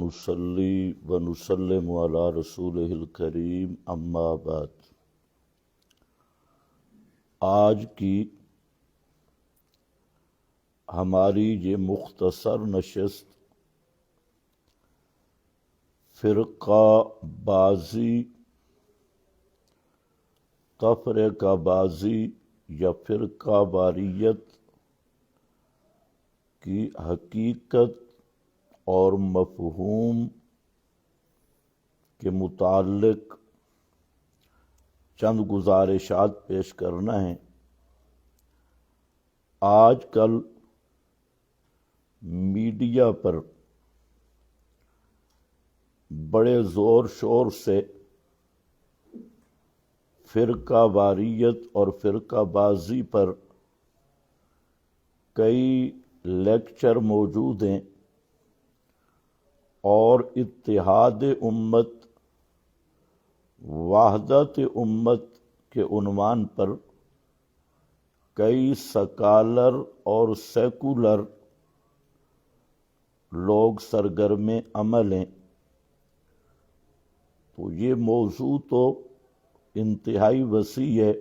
نصلی و نسلم علی رسولہ الکریم اما بعد۔ آج کی ہماری یہ مختصر نشست فرقہ بازی، تفرقہ بازی یا فرقہ واریت کی حقیقت اور مفہوم کے متعلق چند گزارشات پیش کرنا ہے۔ آج کل میڈیا پر بڑے زور شور سے فرقہ واریت اور فرقہ بازی پر کئی لیکچر موجود ہیں اور اتحاد امت، وحدت امت کے عنوان پر کئی سکالر اور سیکولر لوگ سرگرم عمل ہیں۔ تو یہ موضوع تو انتہائی وسیع ہے،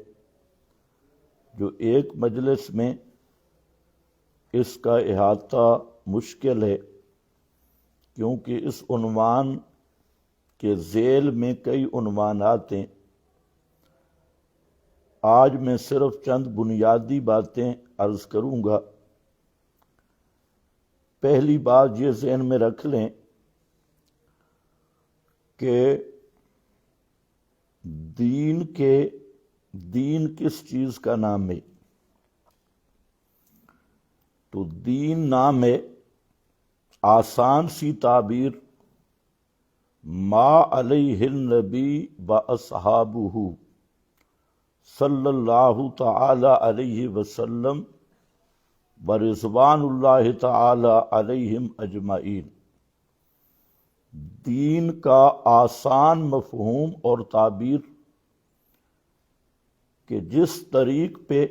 جو ایک مجلس میں اس کا احاطہ مشکل ہے، کیونکہ اس عنوان کے ذیل میں کئی عنوانات ہیں۔ آج میں صرف چند بنیادی باتیں عرض کروں گا۔ پہلی بات یہ ذہن میں رکھ لیں کہ دین کس چیز کا نام ہے؟ تو دین نام ہے، آسان سی تعبیر، ما علیہ النبی و اصحابہ صلی اللہ تعالی علیہ وسلم و رضوان اللہ تعالی علیہم اجمعین۔ دین کا آسان مفہوم اور تعبیر کہ جس طریق پہ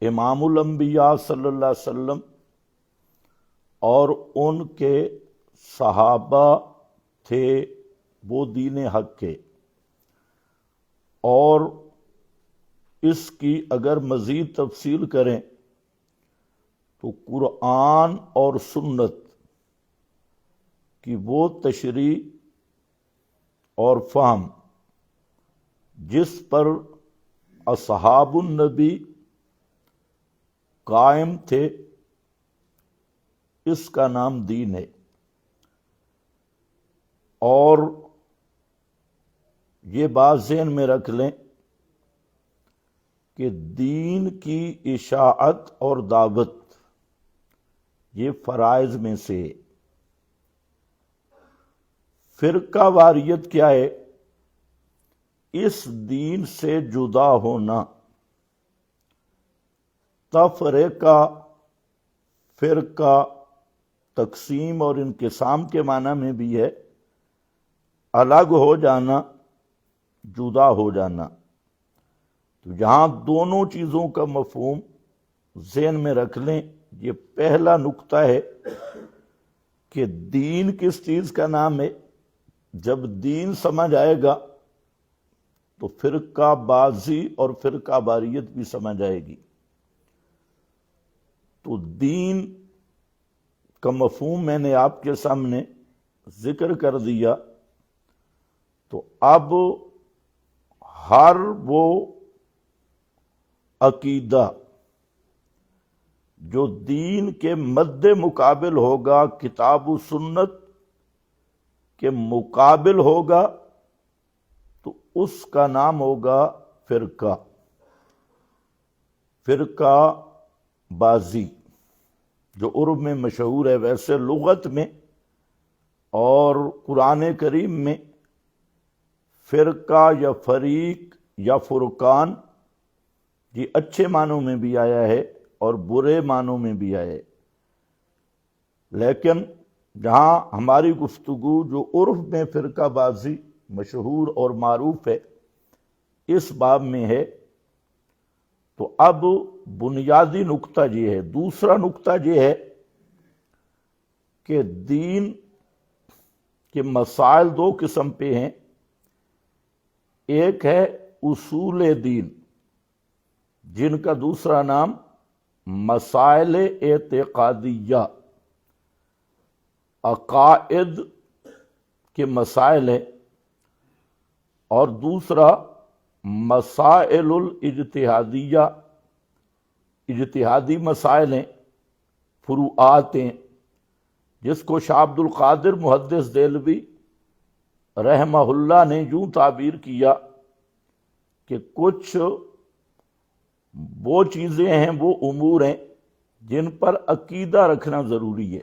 امام الانبیاء صلی اللہ علیہ وسلم اور ان کے صحابہ تھے، وہ دین حق ہے۔ اور اس کی اگر مزید تفصیل کریں تو قرآن اور سنت کی وہ تشریح اور فہم جس پر اصحاب النبی قائم تھے، اس کا نام دین ہے۔ اور یہ بات ذہن میں رکھ لیں کہ دین کی اشاعت اور دعوت یہ فرائض میں سے ہے۔ فرقہ واریت کیا ہے؟ اس دین سے جدا ہونا۔ تفرقہ، فرقہ تقسیم اور انقسام کے معنی میں بھی ہے، الگ ہو جانا، جدا ہو جانا۔ تو یہاں دونوں چیزوں کا مفہوم ذہن میں رکھ لیں۔ یہ پہلا نقطہ ہے کہ دین کس چیز کا نام ہے۔ جب دین سمجھ آئے گا تو فرقہ بازی اور فرقہ واریت بھی سمجھ آئے گی۔ تو دین کا مفہوم میں نے آپ کے سامنے ذکر کر دیا۔ تو اب ہر وہ عقیدہ جو دین کے مد مقابل ہوگا، کتاب و سنت کے مقابل ہوگا، تو اس کا نام ہوگا فرقہ، فرقہ بازی، جو عرب میں مشہور ہے۔ ویسے لغت میں اور قرآن کریم میں فرقہ یا فریق یا فرقان یہ اچھے معنوں میں بھی آیا ہے اور برے معنوں میں بھی آیا ہے، لیکن جہاں ہماری گفتگو جو عرف میں فرقہ بازی مشہور اور معروف ہے، اس باب میں ہے۔ تو اب بنیادی نقطہ یہ ہے۔ دوسرا نقطہ یہ ہے کہ دین کہ مسائل دو قسم پہ ہیں، ایک ہے اصول دین جن کا دوسرا نام مسائل اعتقادیہ، عقائد کے مسائل ہیں، اور دوسرا مسائل الاجتہادیہ، اجتہادی مسائل ہیں، فروعات ہیں، جس کو شاہ عبد القادر محدث دہلوی رحمہ اللہ نے یوں تعبیر کیا کہ کچھ وہ چیزیں ہیں، وہ امور ہیں جن پر عقیدہ رکھنا ضروری ہے،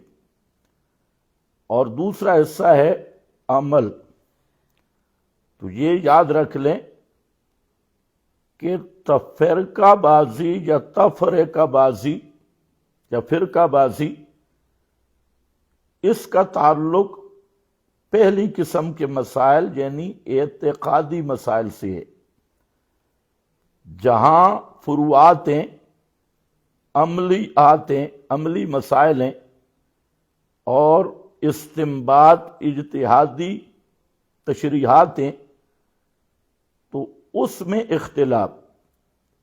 اور دوسرا حصہ ہے عمل۔ تو یہ یاد رکھ لیں کہ تفرقہ بازی یا تفرقہ بازی یا فرقہ بازی، اس کا تعلق پہلی قسم کے مسائل یعنی اعتقادی مسائل سے ہے، جہاں فروعات ہیں، عملیات ہیں، عملی مسائل ہیں، اور استنباط اجتہادی تشریحات ہیں، تو اس میں اختلاف،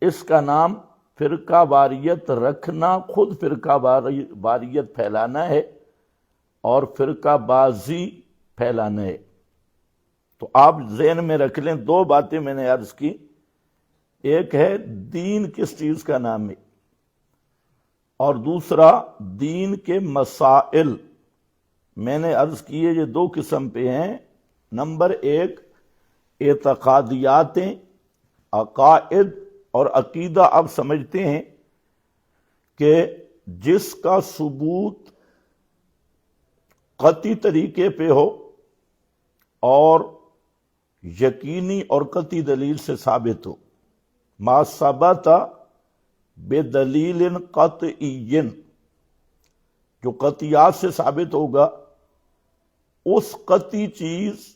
اس کا نام فرقہ واریت رکھنا، خود فرقہ واریت پھیلانا ہے اور فرقہ بازی پھیلانا ہے۔ تو آپ ذہن میں رکھ لیں، دو باتیں میں نے عرض کی، ایک ہے دین کس چیز کا نام ہے، اور دوسرا دین کے مسائل۔ میں نے عرض کیے یہ دو قسم پہ ہیں، نمبر ایک اعتقادیاتیں، عقائد اور عقیدہ۔ اب سمجھتے ہیں کہ جس کا ثبوت قطعی طریقے پہ ہو اور یقینی اور قطعی دلیل سے ثابت ہو، ما ثبت بدلیل قطعی، جو قطعیات سے ثابت ہوگا، اس قطعی چیز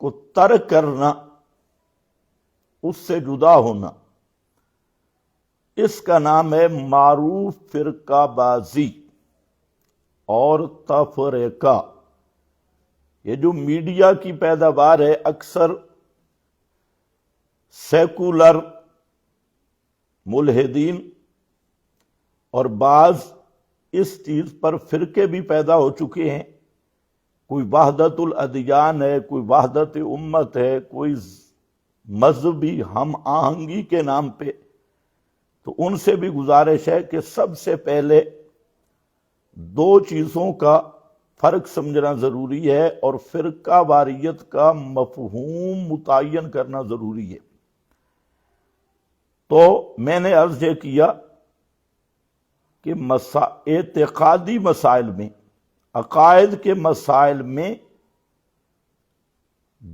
کو ترک کرنا، اس سے جدا ہونا، اس کا نام ہے معروف فرقہ بازی اور تفرقہ۔ یہ جو میڈیا کی پیداوار ہے، اکثر سیکولر ملحدین اور بعض اس چیز پر فرقے بھی پیدا ہو چکے ہیں، کوئی وحدت الادیان ہے، کوئی وحدت امت ہے، کوئی مذہبی ہم آہنگی کے نام پہ۔ تو ان سے بھی گزارش ہے کہ سب سے پہلے دو چیزوں کا فرق سمجھنا ضروری ہے، اور فرقہ واریت کا مفہوم متعین کرنا ضروری ہے۔ تو میں نے عرض یہ کیا کہ اعتقادی مسائل میں، عقائد کے مسائل میں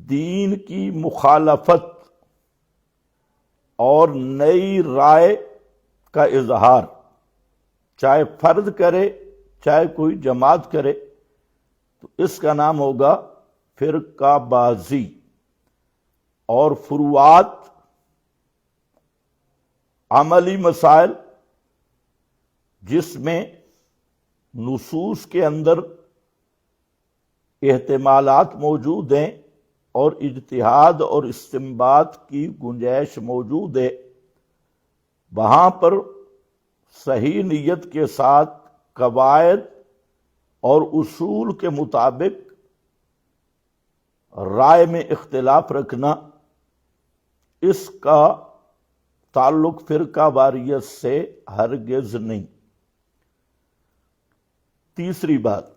دین کی مخالفت اور نئی رائے کا اظہار، چاہے فرد کرے چاہے کوئی جماعت کرے، تو اس کا نام ہوگا فرقہ بازی۔ اور فروعات، عملی مسائل جس میں نصوص کے اندر احتمالات موجود ہیں اور اجتہاد اور استنباط کی گنجائش موجود ہے، وہاں پر صحیح نیت کے ساتھ قواعد اور اصول کے مطابق رائے میں اختلاف رکھنا، اس کا تعلق فرقہ واریت سے ہرگز نہیں۔ تیسری بات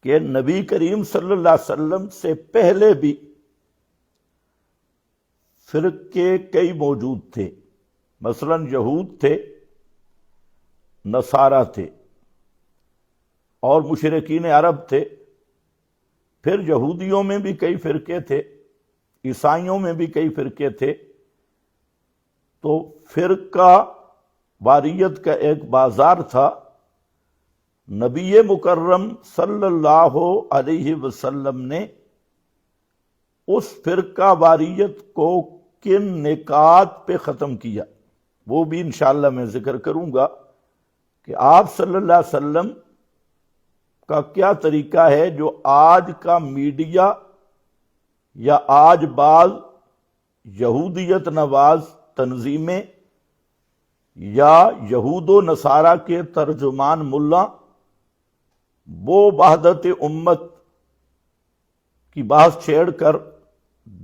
کہ نبی کریم صلی اللہ علیہ وسلم سے پہلے بھی فرقے کئی موجود تھے، مثلا یہود تھے، نصارہ تھے، اور مشرکین عرب تھے۔ پھر یہودیوں میں بھی کئی فرقے تھے، عیسائیوں میں بھی کئی فرقے تھے۔ تو فرقہ واریت کا ایک بازار تھا۔ نبی مکرم صلی اللہ علیہ وسلم نے اس فرقہ واریت کو کن نکات پہ ختم کیا، وہ بھی انشاءاللہ میں ذکر کروں گا کہ آپ صلی اللہ علیہ وسلم کا کیا طریقہ ہے جو آج کا میڈیا یا آج بعض یہودیت نواز تنظیمیں یا یہود و نصارہ کے ترجمان ملا وہ وحدت امت کی بات چھیڑ کر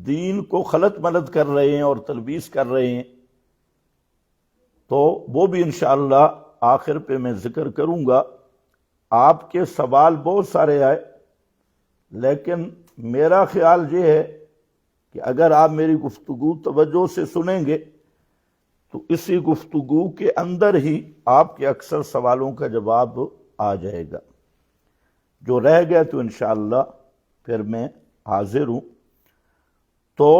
دین کو خلط ملط کر رہے ہیں اور تلبیس کر رہے ہیں، تو وہ بھی انشاءاللہ آخر پہ میں ذکر کروں گا۔ آپ کے سوال بہت سارے آئے، لیکن میرا خیال یہ ہے کہ اگر آپ میری گفتگو توجہ سے سنیں گے تو اسی گفتگو کے اندر ہی آپ کے اکثر سوالوں کا جواب آ جائے گا۔ جو رہ گئے تو انشاءاللہ پھر میں حاضر ہوں۔ تو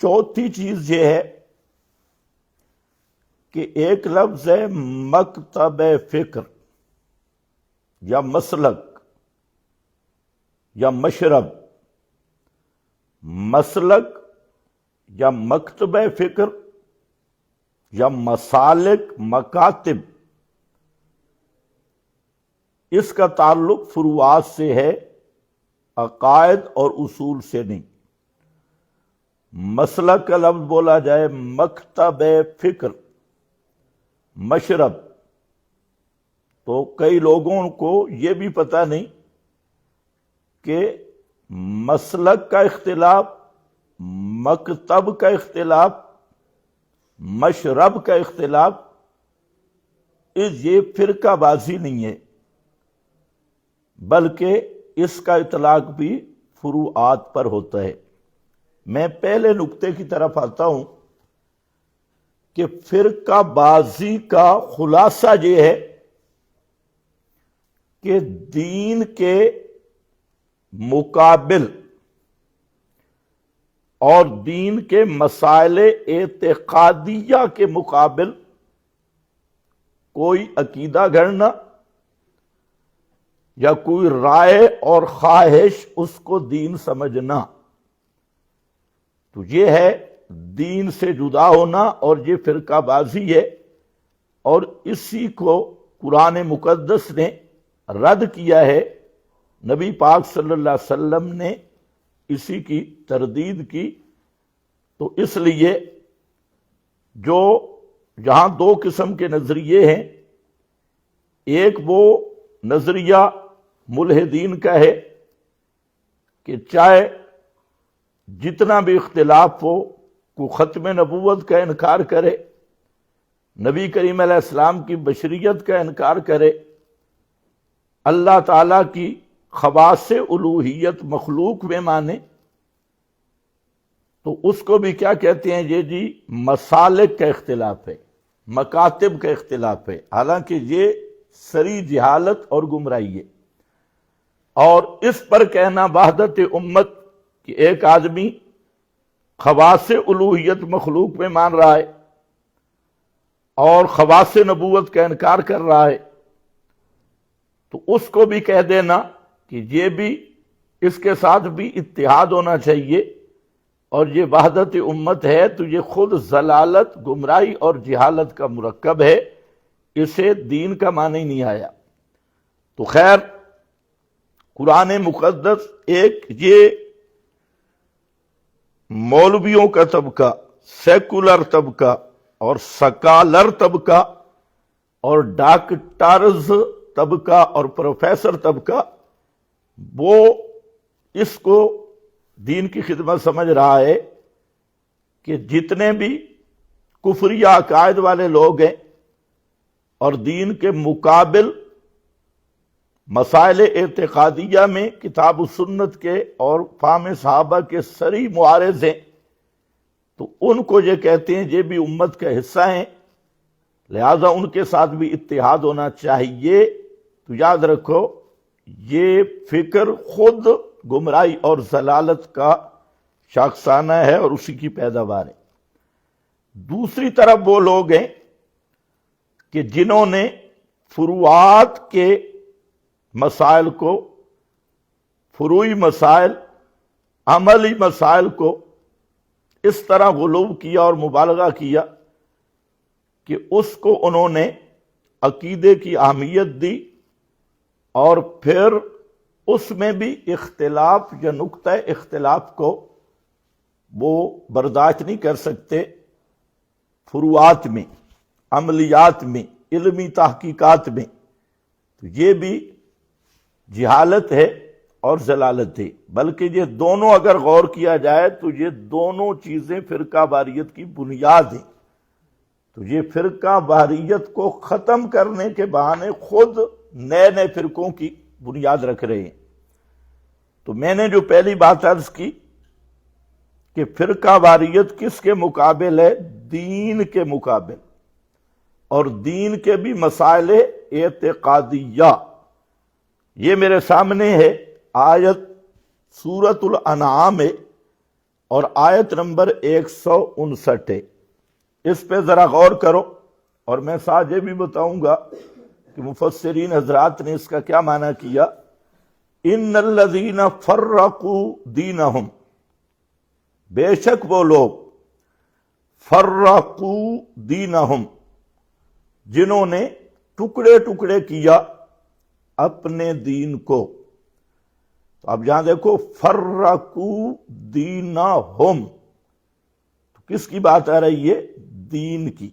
چوتھی چیز یہ ہے کہ ایک لفظ ہے مکتب فکر یا مسلک یا مشرب۔ مسلک یا مکتب فکر یا مسالک مکاتب، اس کا تعلق فروعات سے ہے، عقائد اور اصول سے نہیں۔ مسلک کا لفظ بولا جائے، مکتب فکر، مشرب، تو کئی لوگوں کو یہ بھی پتہ نہیں کہ مسلک کا اختلاف، مکتب کا اختلاف، مشرب کا اختلاف، یہ فرقہ بازی نہیں ہے، بلکہ اس کا اطلاق بھی فروعات پر ہوتا ہے۔ میں پہلے نقطے کی طرف آتا ہوں کہ فرقہ بازی کا خلاصہ یہ ہے کہ دین کے مقابل اور دین کے مسائل اعتقادیہ کے مقابل کوئی عقیدہ گھڑنا یا کوئی رائے اور خواہش اس کو دین سمجھنا، تو یہ ہے دین سے جدا ہونا، اور یہ فرقہ بازی ہے، اور اسی کو قرآن مقدس نے رد کیا ہے۔ نبی پاک صلی اللہ علیہ وسلم نے اسی کی تردید کی۔ تو اس لیے جو یہاں دو قسم کے نظریے ہیں، ایک وہ نظریہ ملحدین کا ہے کہ چاہے جتنا بھی اختلاف ہو، کو ختم نبوت کا انکار کرے، نبی کریم علیہ السلام کی بشریت کا انکار کرے، اللہ تعالیٰ کی خواص الوہیت مخلوق میں مانے، تو اس کو بھی کیا کہتے ہیں؟ یہ جی مسالک کا اختلاف ہے، مکاتب کا اختلاف ہے، حالانکہ یہ سری جہالت اور گمراہی ہے۔ اور اس پر کہنا وحدت امت کہ ایک آدمی خواص الوہیت مخلوق میں مان رہا ہے اور خواص نبوت کا انکار کر رہا ہے، تو اس کو بھی کہہ دینا کہ یہ بھی، اس کے ساتھ بھی اتحاد ہونا چاہیے، اور یہ وحدت امت ہے، تو یہ خود ضلالت، گمراہی اور جہالت کا مرکب ہے، اسے دین کا معنی نہیں آیا۔ تو خیر، قرآن مقدس ایک یہ مولویوں کا طبقہ، سیکولر طبقہ اور سکالر طبقہ اور ڈاکٹرز طبقہ اور پروفیسر طبقہ، وہ اس کو دین کی خدمت سمجھ رہا ہے کہ جتنے بھی کفریہ عقائد والے لوگ ہیں اور دین کے مقابل مسائل اعتقادیہ میں کتاب و سنت کے اور فہم صحابہ کے صریح معارض ہیں، تو ان کو یہ کہتے ہیں یہ بھی امت کا حصہ ہیں، لہذا ان کے ساتھ بھی اتحاد ہونا چاہیے۔ تو یاد رکھو، یہ فکر خود گمراہی اور ضلالت کا شاخسانہ ہے اور اسی کی پیداوار ہے۔ دوسری طرف وہ لوگ ہیں کہ جنہوں نے فروعات کے مسائل کو، فروعی مسائل، عملی مسائل کو اس طرح غلو کیا اور مبالغہ کیا کہ اس کو انہوں نے عقیدے کی اہمیت دی اور پھر اس میں بھی اختلاف یا نقطہ اختلاف کو وہ برداشت نہیں کر سکتے، فروعات میں، عملیات میں، علمی تحقیقات میں، تو یہ بھی جہالت ہے اور ضلالت ہے۔ بلکہ یہ دونوں اگر غور کیا جائے تو یہ دونوں چیزیں فرقہ واریت کی بنیاد ہیں۔ تو یہ فرقہ واریت کو ختم کرنے کے بہانے خود نئے نئے فرقوں کی بنیاد رکھ رہے ہیں۔ تو میں نے جو پہلی بات عرض کی کہ فرقہ واریت کس کے مقابل ہے؟ دین کے مقابل، اور دین کے بھی مسائل اعتقادیہ۔ یہ میرے سامنے ہے آیت سورۃ الانعام ہے اور آیت نمبر 159 ہے، اس پہ ذرا غور کرو، اور میں ساتھ یہ بھی بتاؤں گا کہ مفسرین حضرات نے اس کا کیا معنی کیا۔ ان الذین فرقوا دینہم، بے شک وہ لوگ فرقوا دینہم جنہوں نے ٹکڑے ٹکڑے کیا اپنے دین کو۔ تو اب یہاں دیکھو فرقوا دینہم، تو کس کی بات آ رہی ہے؟ دین کی۔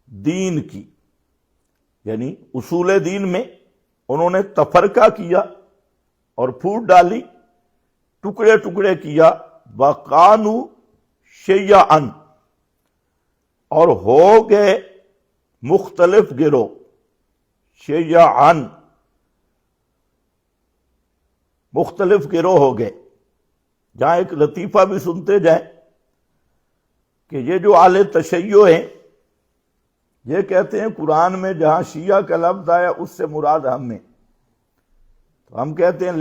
دین کی یعنی اصول دین میں انہوں نے تفرقہ کیا اور پھوٹ ڈالی، ٹکڑے ٹکڑے کیا، وَقَانُوا شِيَعًا، اور ہو گئے مختلف گروہ، شیعان مختلف گروہ ہو گئے۔ جہاں ایک لطیفہ بھی سنتے جائیں کہ یہ جو اہل تشیع ہیں یہ کہتے ہیں قرآن میں جہاں شیعہ کا لفظ آیا اس سے مراد ہم ہیں، تو ہم کہتے ہیں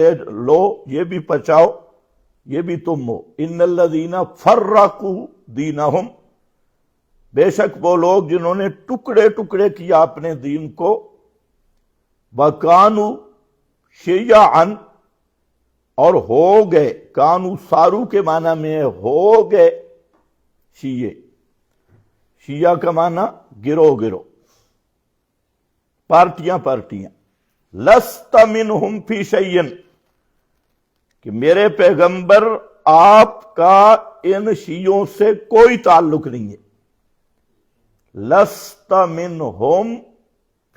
لو یہ بھی پچاؤ، یہ بھی تم ہو۔ ان الذین فرقوا دینہم، بے شک وہ لوگ جنہوں نے ٹکڑے ٹکڑے کیا اپنے دین کو، وَقَانُوا شِيَعًا، اور ہو گئے، کانو سارو کے معنی میں ہو گئے شیعہ، شیعہ کا معنی گروہ گروہ، پارٹیاں پارٹیاں۔ لست منہم فی شیء، کہ میرے پیغمبر آپ کا ان شیعوں سے کوئی تعلق نہیں ہے۔ لست منہم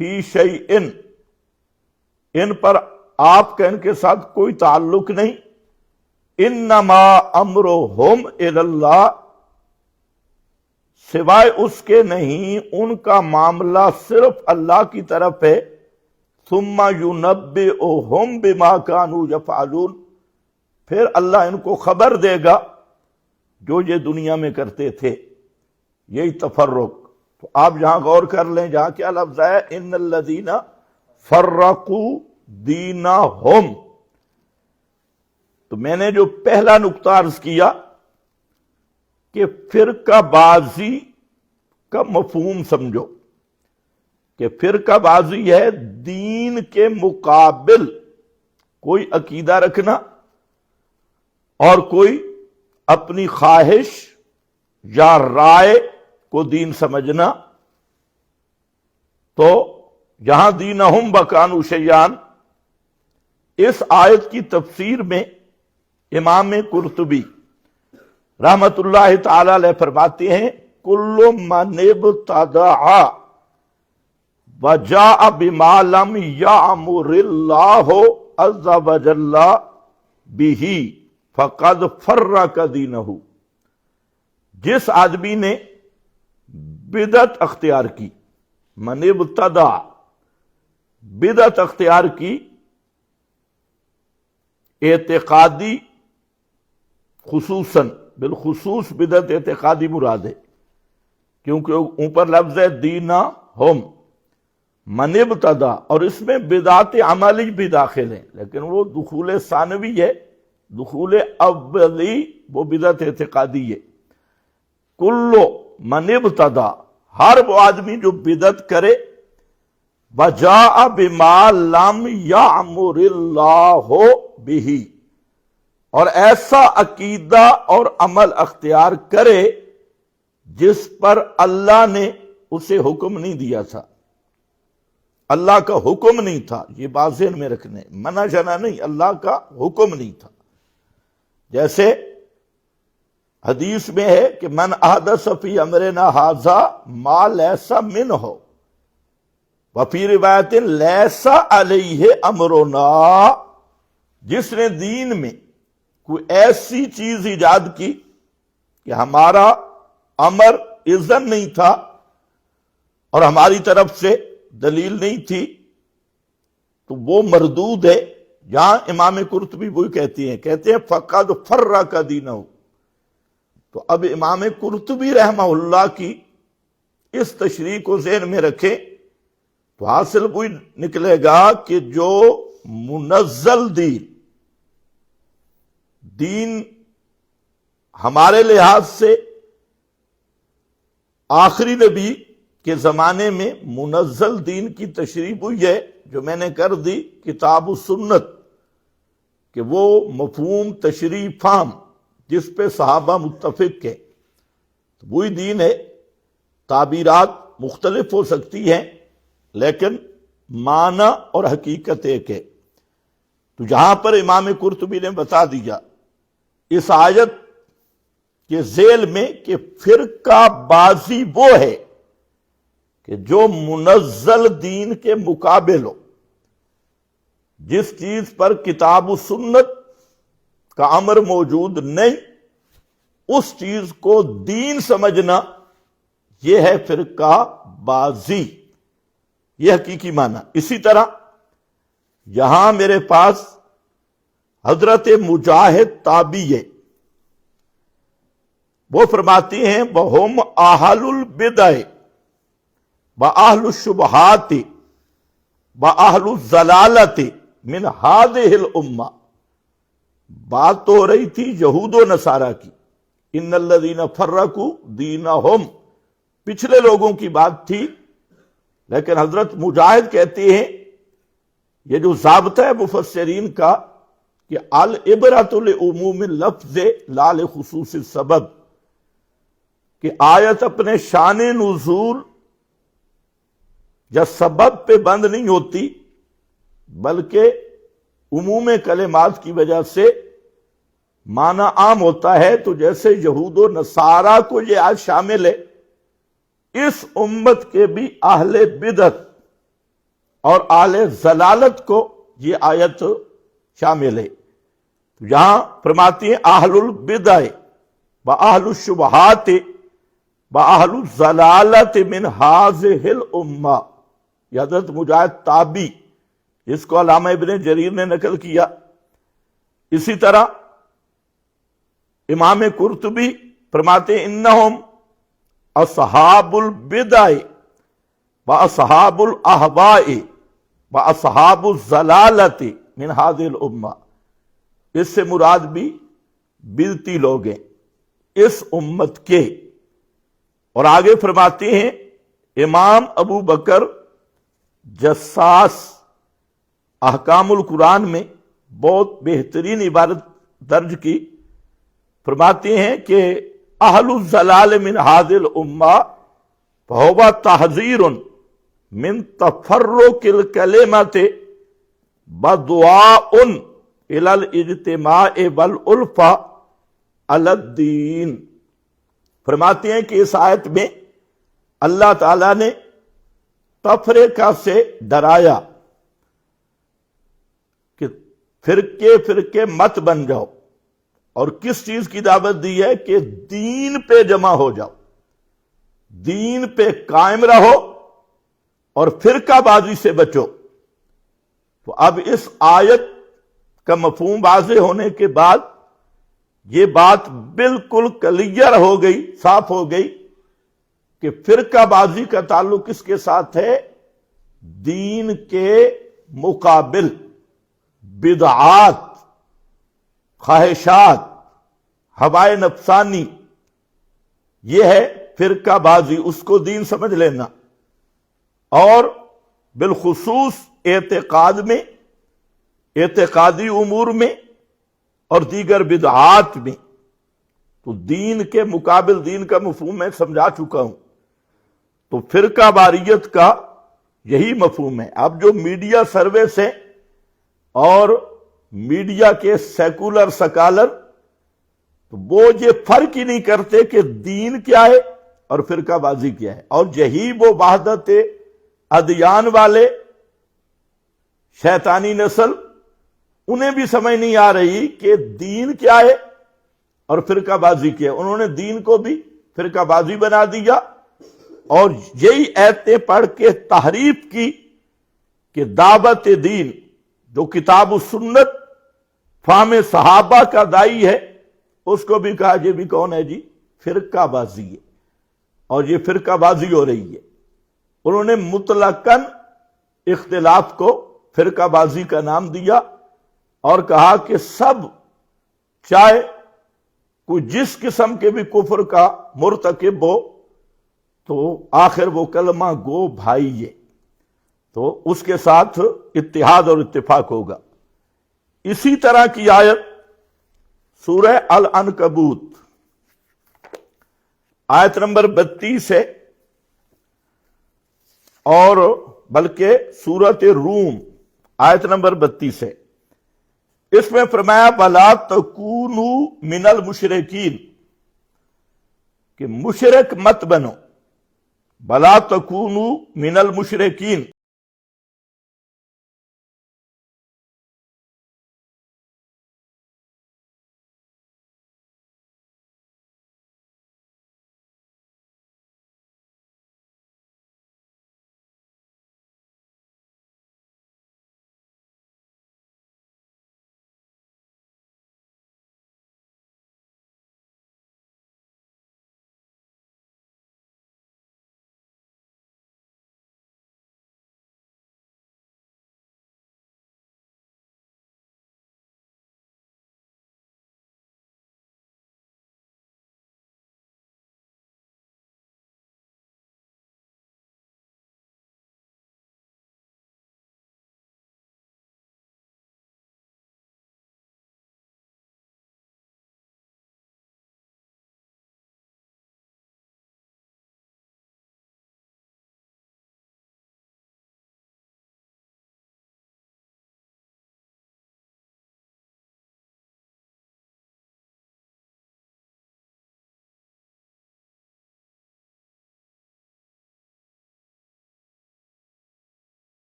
فی شیء، ان پر آپ کا ان کے ساتھ کوئی تعلق نہیں۔ انما امرہم الی اللہ، سوائے اس کے نہیں، ان کا معاملہ صرف اللہ کی طرف ہے۔ ثم ینبئہم بما کانوا یفعلون، پھر اللہ ان کو خبر دے گا جو یہ دنیا میں کرتے تھے۔ یہی تفرق۔ تو آپ یہاں غور کر لیں، جہاں کیا لفظ ہے؟ ان الذین فرقوا دینہم۔ تو میں نے جو پہلا نقطہ عرض کیا کہ فرقہ بازی کا مفہوم سمجھو، کہ فرقہ بازی ہے دین کے مقابل کوئی عقیدہ رکھنا اور کوئی اپنی خواہش یا رائے کو دین سمجھنا۔ تو یہاں دینہم وَقَانُوا شِيَعًا، اس آیت کی تفسیر میں امام قرطبی رحمت اللہ تعالی علیہ فرماتے ہیں کل من ابتدع وجاء بما لم یأمر اللہ عز وجل بہ فقد فرق دینہ، جس آدمی نے بدعت اختیار کی، من ابتدع، بدعت اختیار کی، اعتقادی خصوصاً، بالخصوص بدعت اعتقادی مراد ہے، کیونکہ اوپر لفظ ہے دینہم، من ابتدع، اور اس میں بدعت عملی بھی داخل ہیں، لیکن وہ دخول ثانوی ہے، دخول اولی وہ بدعت اعتقادی ہے۔ کل من ابتدع، ہر وہ آدمی جو بدعت کرے، وجاء بما لم یأمر اللہ بہ، اور ایسا عقیدہ اور عمل اختیار کرے جس پر اللہ نے اسے حکم نہیں دیا تھا۔ اللہ کا حکم نہیں تھا، یہ بات ذہن میں رکھنے، منع شنا نہیں، اللہ کا حکم نہیں تھا۔ جیسے حدیث میں ہے کہ من احدث فی امرنا ھذا ما لیس منہ، وفی روایت لیس علیہ امرنا، جس نے دین میں کوئی ایسی چیز ایجاد کی کہ ہمارا امر اذن نہیں تھا اور ہماری طرف سے دلیل نہیں تھی، تو وہ مردود ہے۔ یہاں امام قرطبی وہی کہتے ہیں فقد فرق دینہ۔ تو اب امام قرطبی رحمہ اللہ کی اس تشریح کو ذہن میں رکھیں تو حاصل وہی نکلے گا کہ جو منزل دین ہمارے لحاظ سے آخری نبی کے زمانے میں منزل دین کی تشریح ہوئی ہے، جو میں نے کر دی کتاب و سنت، کہ وہ مفہوم تشریح فہم جس پہ صحابہ متفق ہیں، تو وہی دین ہے۔ تعبیرات مختلف ہو سکتی ہیں لیکن معنی اور حقیقت ایک ہے۔ تو جہاں پر امام قرطبی نے بتا دیا اس آیت کے ذیل میں کہ فرقہ بازی وہ ہے کہ جو منزل دین کے مقابل ہو، جس چیز پر کتاب و سنت کا امر موجود نہیں، اس چیز کو دین سمجھنا، یہ ہے فرقہ بازی، یہ حقیقی معنی۔ اسی طرح یہاں میرے پاس حضرت مجاہد تابعی ہے، وہ فرماتی ہیں وَهُمْ أَهْلُ الْبِدْعِ وَأَهْلُ الشُّبْهَاتِ وَأَهْلُ الضَّلَالَةِ مِنْ هَذِهِ الْأُمَّةِ۔ بات تو ہو رہی تھی یہود و نصارہ کی، ان الذین فرقوا دینہم، پچھلے لوگوں کی بات تھی، لیکن حضرت مجاہد کہتے ہیں یہ جو ضابطہ ہے مفسرین کا کہ العبرۃ لعموم اللفظ لا لخصوص السبب، کہ آیت اپنے شان نزول یا سبب پہ بند نہیں ہوتی بلکہ عموم کلمات کی وجہ سے معنی عام ہوتا ہے۔ تو جیسے یہود و نصارہ کو یہ آیت شامل ہے، اس امت کے بھی اہل بدعت اور اہل ضلالت کو یہ آیت شامل ہے۔ تو یہاں فرماتی ہیں اہل البدع واہل الشبہات واہل الضلالۃ من ہذہ الامہ، یہ حضرت مجاہد تابعی، جس کو علامہ ابن جریر نے نقل کیا۔ اسی طرح امام قرطبی فرماتے ہیں انہم اصحاب البدع واصحاب الاہواء واصحاب الضلالۃ من ہذہ الامہ، اس سے مراد بھی بدعتی لوگ ہیں اس امت کے۔ اور آگے فرماتے ہیں امام ابو بکر جساس احکام القرآن میں بہت بہترین عبارت درج کی، فرماتے ہیں کہ اہل الضلال من ہذہ الامہ فہو تحذیر من تفرق الکلمۃ بدعاء الی الاجتماع والالفہ علی الدین۔ فرماتے ہیں کہ اس آیت میں اللہ تعالیٰ نے تفرقہ سے ڈرایا کہ فرقے فرقے مت بن جاؤ، اور کس چیز کی دعوت دی ہے کہ دین پہ جمع ہو جاؤ، دین پہ قائم رہو اور فرقہ بازی سے بچو۔ تو اب اس آیت کا مفہوم واضح ہونے کے بعد یہ بات بالکل کلیئر ہو گئی، صاف ہو گئی کہ فرقہ بازی کا تعلق کس کے ساتھ ہے؟ دین کے مقابل بدعات، خواہشات، ہوائے نفسانی، یہ ہے فرقہ بازی، اس کو دین سمجھ لینا۔ اور بالخصوص اعتقاد میں، اعتقادی امور میں اور دیگر بدعات میں، تو دین کے مقابل، دین کا مفہوم میں سمجھا چکا ہوں۔ تو فرقہ واریت کا یہی مفہوم ہے۔ اب جو میڈیا سروس ہے اور میڈیا کے سیکولر سکالر، تو وہ یہ فرق ہی نہیں کرتے کہ دین کیا ہے اور فرقہ بازی کیا ہے، اور یہی وہ وحدت ادیان والے شیطانی نسل، انہیں بھی سمجھ نہیں آ رہی کہ دین کیا ہے اور فرقہ بازی کیا ہے۔ انہوں نے دین کو بھی فرقہ بازی بنا دیا، اور یہی ایتیں پڑھ کے تحریف کی کہ دعوت دین جو کتاب و سنت فہم صحابہ کا دائی ہے، اس کو بھی کہا یہ بھی کون ہے جی؟ فرقہ بازی ہے، اور یہ فرقہ بازی ہو رہی ہے۔ انہوں نے مطلقاً اختلاف کو فرقہ بازی کا نام دیا اور کہا کہ سب، چاہے کوئی جس قسم کے بھی کفر کا مرتکب ہو، تو آخر وہ کلمہ گو بھائی ہے، تو اس کے ساتھ اتحاد اور اتفاق ہوگا۔ اسی طرح کی آیت سورہ العنکبوت آیت نمبر 32 ہے، اور بلکہ سورۃ روم آیت نمبر 32 ہے۔ اس میں فرمایا وَلَا تَكُونُوا مِنَ الْمُشْرِكِينَ، کہ مشرک مت بنو، وَلَا تَكُونُوا مِنَ الْمُشْرِكِينَ۔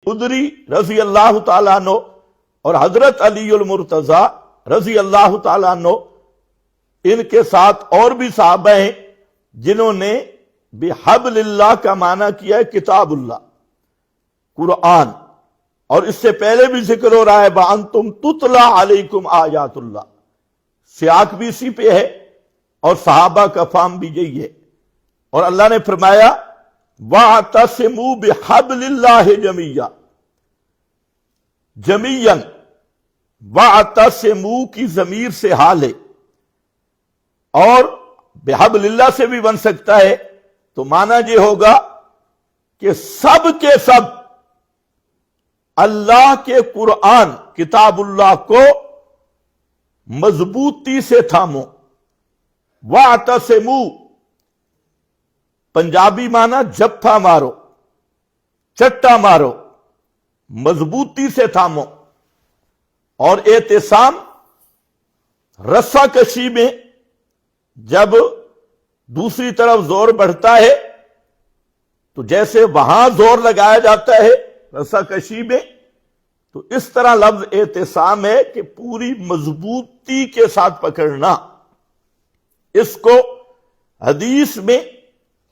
خدری رضی اللہ تعالیٰ عنہ اور حضرت علی المرتضیٰ رضی اللہ تعالیٰ عنہ، ان کے ساتھ اور بھی صحابہ ہیں جنہوں نے بحبل اللہ کا معنی کیا ہے کتاب اللہ، قرآن، اور اس سے پہلے بھی ذکر ہو رہا ہے وَأَنْتُمْ تُتْلَى عَلَيْكُمْ آیات اللہ، سیاق بھی اسی پہ ہے اور صحابہ کا فہم بھی یہی ہے۔ اور اللہ نے فرمایا وَاعْتَصِمُوا بِحَبْلِ اللَّهِ جَمِيعًا، جمیعاً، وَاعْتَصِمُوا کی ضمیر سے حال ہے، اور بحبل اللہ سے بھی بن سکتا ہے، تو معنی یہ ہوگا کہ سب کے سب اللہ کے قرآن کتاب اللہ کو مضبوطی سے تھامو۔ وَاعْتَصِمُوا پنجابی معنی جپھا مارو، چٹا مارو، مضبوطی سے تھامو۔ اور اعتصام رسا کشی میں جب دوسری طرف زور بڑھتا ہے تو جیسے وہاں زور لگایا جاتا ہے رسا کشی میں، تو اس طرح لفظ اعتصام ہے کہ پوری مضبوطی کے ساتھ پکڑنا۔ اس کو حدیث میں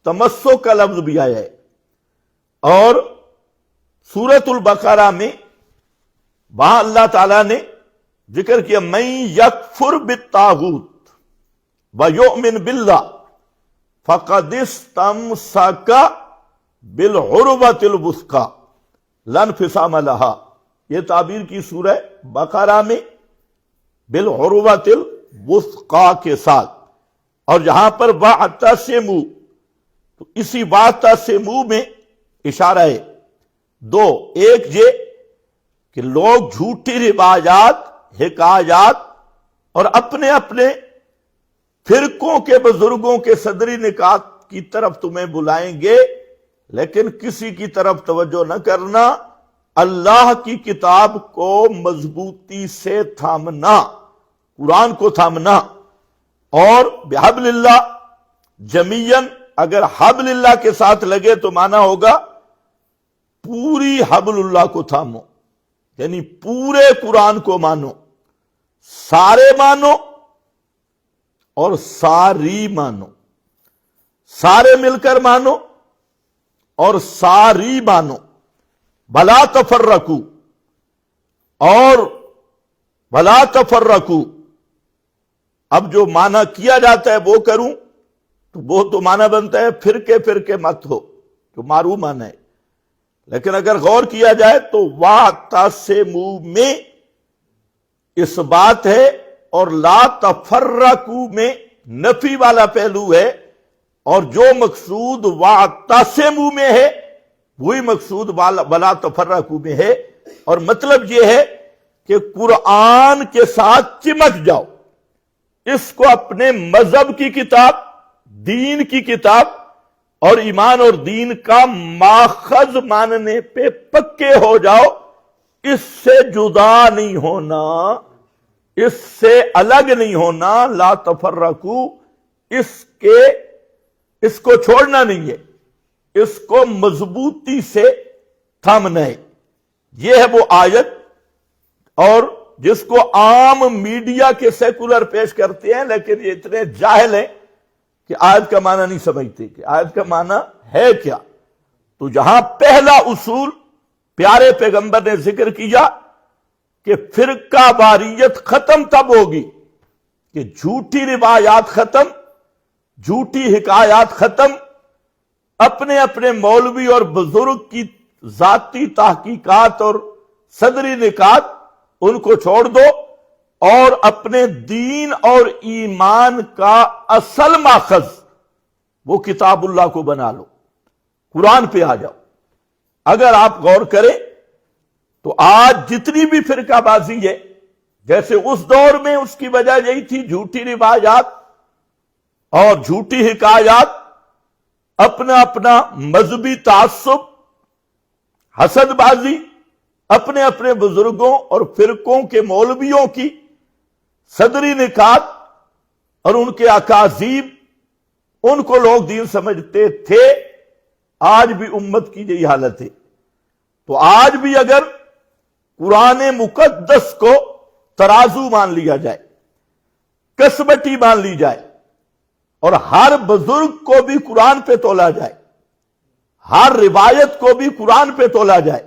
تمسک کا لفظ بھی آیا ہے، اور سورۃ البقرہ میں وہاں اللہ تعالیٰ نے ذکر کیا مَن یکفر بالطاغوت وَیُؤْمِن بِاللَّهِ فَقَدِ اسْتَمْسَکَ بِالْعُرْوَةِ الْوُثْقَىٰ لَا انفصام لَهَا، یہ تعبیر کی سورہ بقرہ میں بِالْعُرْوَةِ الْوُثْقَىٰ کے ساتھ، اور جہاں پر وَاعْتَصِمُوا تو اسی وَاعْتَصِمُوا میں اشارہ ہے دو، ایک یہ کہ لوگ جھوٹی روایات، حکایات اور اپنے اپنے فرقوں کے بزرگوں کے صدری نکات کی طرف تمہیں بلائیں گے، لیکن کسی کی طرف توجہ نہ کرنا، اللہ کی کتاب کو مضبوطی سے تھامنا، قرآن کو تھامنا۔ اور بحبل اللہ جمیعاً، اگر حبل اللہ کے ساتھ لگے تو معنی ہوگا پوری حبل اللہ کو تھامو، یعنی پورے قرآن کو مانو، سارے مانو اور ساری مانو، سارے مل کر مانو اور ساری مانو، بھلا تفرقو، اور بھلا تفرقو۔ اب جو معنی کیا جاتا ہے وہ کروں تو وہ تو معنی بنتا ہے فرقے فرقے مت ہو، جو معروف معنی ہے، لیکن اگر غور کیا جائے تو وَاعْتَصِمُوا میں اس بات ہے، اور لا تفرقوا میں نفی والا پہلو ہے، اور جو مقصود وَاعْتَصِمُوا میں ہے وہی مقصود وَلَا تفرقوا میں ہے۔ اور مطلب یہ ہے کہ قرآن کے ساتھ چمٹ جاؤ، اس کو اپنے مذہب کی کتاب، دین کی کتاب اور ایمان اور دین کا ماخذ ماننے پہ پکے ہو جاؤ، اس سے جدا نہیں ہونا، اس سے الگ نہیں ہونا، لا تفرقو، اس کو چھوڑنا نہیں ہے، اس کو مضبوطی سے تھامنا ہے۔ یہ ہے وہ آیت، اور جس کو عام میڈیا کے سیکولر پیش کرتے ہیں، لیکن یہ اتنے جاہل ہیں کہ آیت کا معنی نہیں سمجھتے کہ آیت کا معنی ہے کیا۔ تو جہاں پہلا اصول پیارے پیغمبر نے ذکر کیا کہ فرقہ واریت ختم تب ہوگی کہ جھوٹی روایات ختم، جھوٹی حکایات ختم، اپنے اپنے مولوی اور بزرگ کی ذاتی تحقیقات اور صدری نکات ان کو چھوڑ دو، اور اپنے دین اور ایمان کا اصل ماخذ وہ کتاب اللہ کو بنا لو، قرآن پہ آ جاؤ۔ اگر آپ غور کریں تو آج جتنی بھی فرقہ بازی ہے، جیسے اس دور میں اس کی وجہ یہی تھی جھوٹی روایات اور جھوٹی حکایات، اپنا اپنا مذہبی تعصب، حسد بازی، اپنے اپنے بزرگوں اور فرقوں کے مولویوں کی صدری نکات اور ان کے اکاذیب، ان کو لوگ دین سمجھتے تھے۔ آج بھی امت کی یہی حالت ہے۔ تو آج بھی اگر قرآن مقدس کو ترازو مان لیا جائے، کسبٹی مان لی جائے، اور ہر بزرگ کو بھی قرآن پہ تولا جائے، ہر روایت کو بھی قرآن پہ تولا جائے،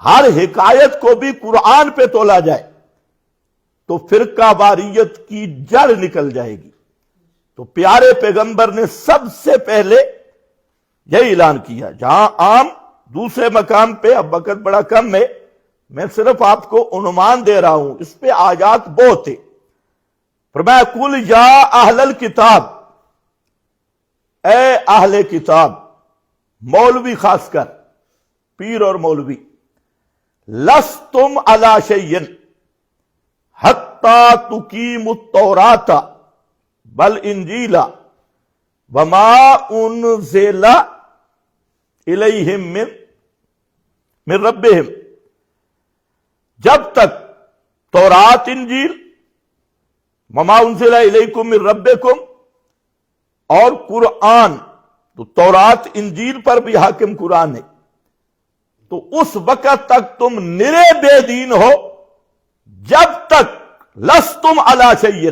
ہر حکایت کو بھی قرآن پہ تولا جائے، تو فرقہ واریت کی جڑ نکل جائے گی۔ تو پیارے پیغمبر نے سب سے پہلے یہی اعلان کیا، جہاں عام دوسرے مقام پہ، اب وقت بڑا کم ہے، میں صرف آپ کو عنوان دے رہا ہوں، اس پہ آیات بہت ہے۔ فرمایا قل یا اہل الکتاب، اے اہل کتاب، مولوی خاص کر، پیر اور مولوی، لستم علی شیء حتی تقیموا التوراۃ والانجیل وما انزل الیہم من ربہم، جب تک تورات، انجیل، وما انزل الیکم من ربکم، اور قرآن، تو تورات انجیل پر بھی حاکم قرآن ہے، تو اس وقت تک تم نرے بے دین ہو، جب تک لستم علی شیء،